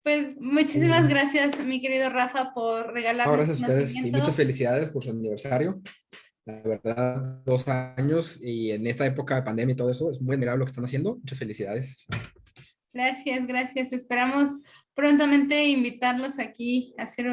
Pues muchísimas Mm. gracias, mi querido Rafa, por No, regalarnos gracias a ustedes y muchas conocimiento. felicidades por su aniversario. La verdad, 2 años y en esta época de pandemia y todo eso, es muy admirable lo que están haciendo. Muchas felicidades. Gracias, gracias. Esperamos prontamente invitarlos aquí a hacer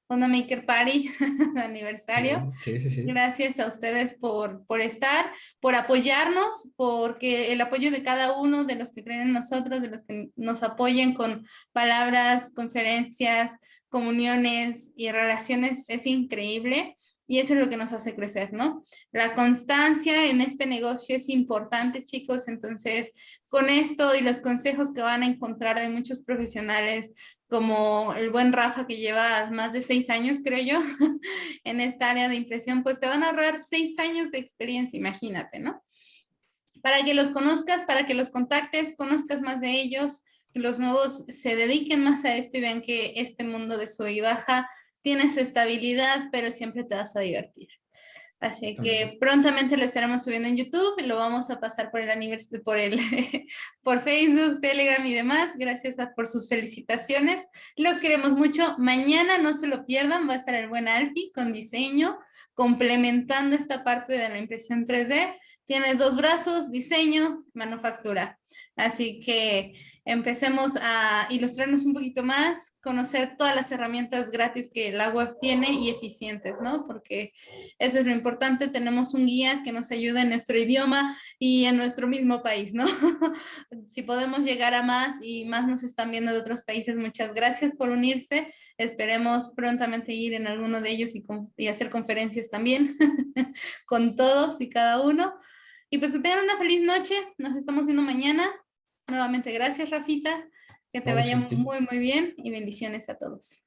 una Maker Party de aniversario. Sí, sí, sí. Gracias a ustedes por estar, por apoyarnos, porque el apoyo de cada uno de los que creen en nosotros, de los que nos apoyan con palabras, conferencias, comuniones y relaciones es increíble. Y eso es lo que nos hace crecer, ¿no? La constancia en este negocio es importante, chicos. Entonces, con esto y los consejos que van a encontrar de muchos profesionales, como el buen Rafa que lleva más de 6 años, creo yo, en esta área de impresión, pues te van a ahorrar 6 años de experiencia, imagínate, ¿no? Para que los conozcas, para que los contactes, conozcas más de ellos, que los nuevos se dediquen más a esto y vean que este mundo de sub y baja tiene su estabilidad, pero siempre te vas a divertir. Así También. que prontamente lo estaremos subiendo en YouTube, lo vamos a pasar por el aniversario, por Facebook, Telegram y demás. Gracias por sus felicitaciones. Los queremos mucho. Mañana no se lo pierdan, va a estar el buen Alfie con diseño, complementando esta parte de la impresión 3D. Tienes dos brazos, diseño, manufactura. Así que empecemos a ilustrarnos un poquito más, conocer todas las herramientas gratis que la web tiene y eficientes, ¿no? Porque eso es lo importante, tenemos un guía que nos ayuda en nuestro idioma y en nuestro mismo país, ¿no? Si podemos llegar a más y más nos están viendo de otros países, muchas gracias por unirse. Esperemos prontamente ir en alguno de ellos y hacer conferencias también con todos y cada uno. Y pues que tengan una feliz noche. Nos estamos viendo mañana. Nuevamente, gracias, Rafita. Que te No, vaya muchas gracias. muy, muy bien y bendiciones a todos.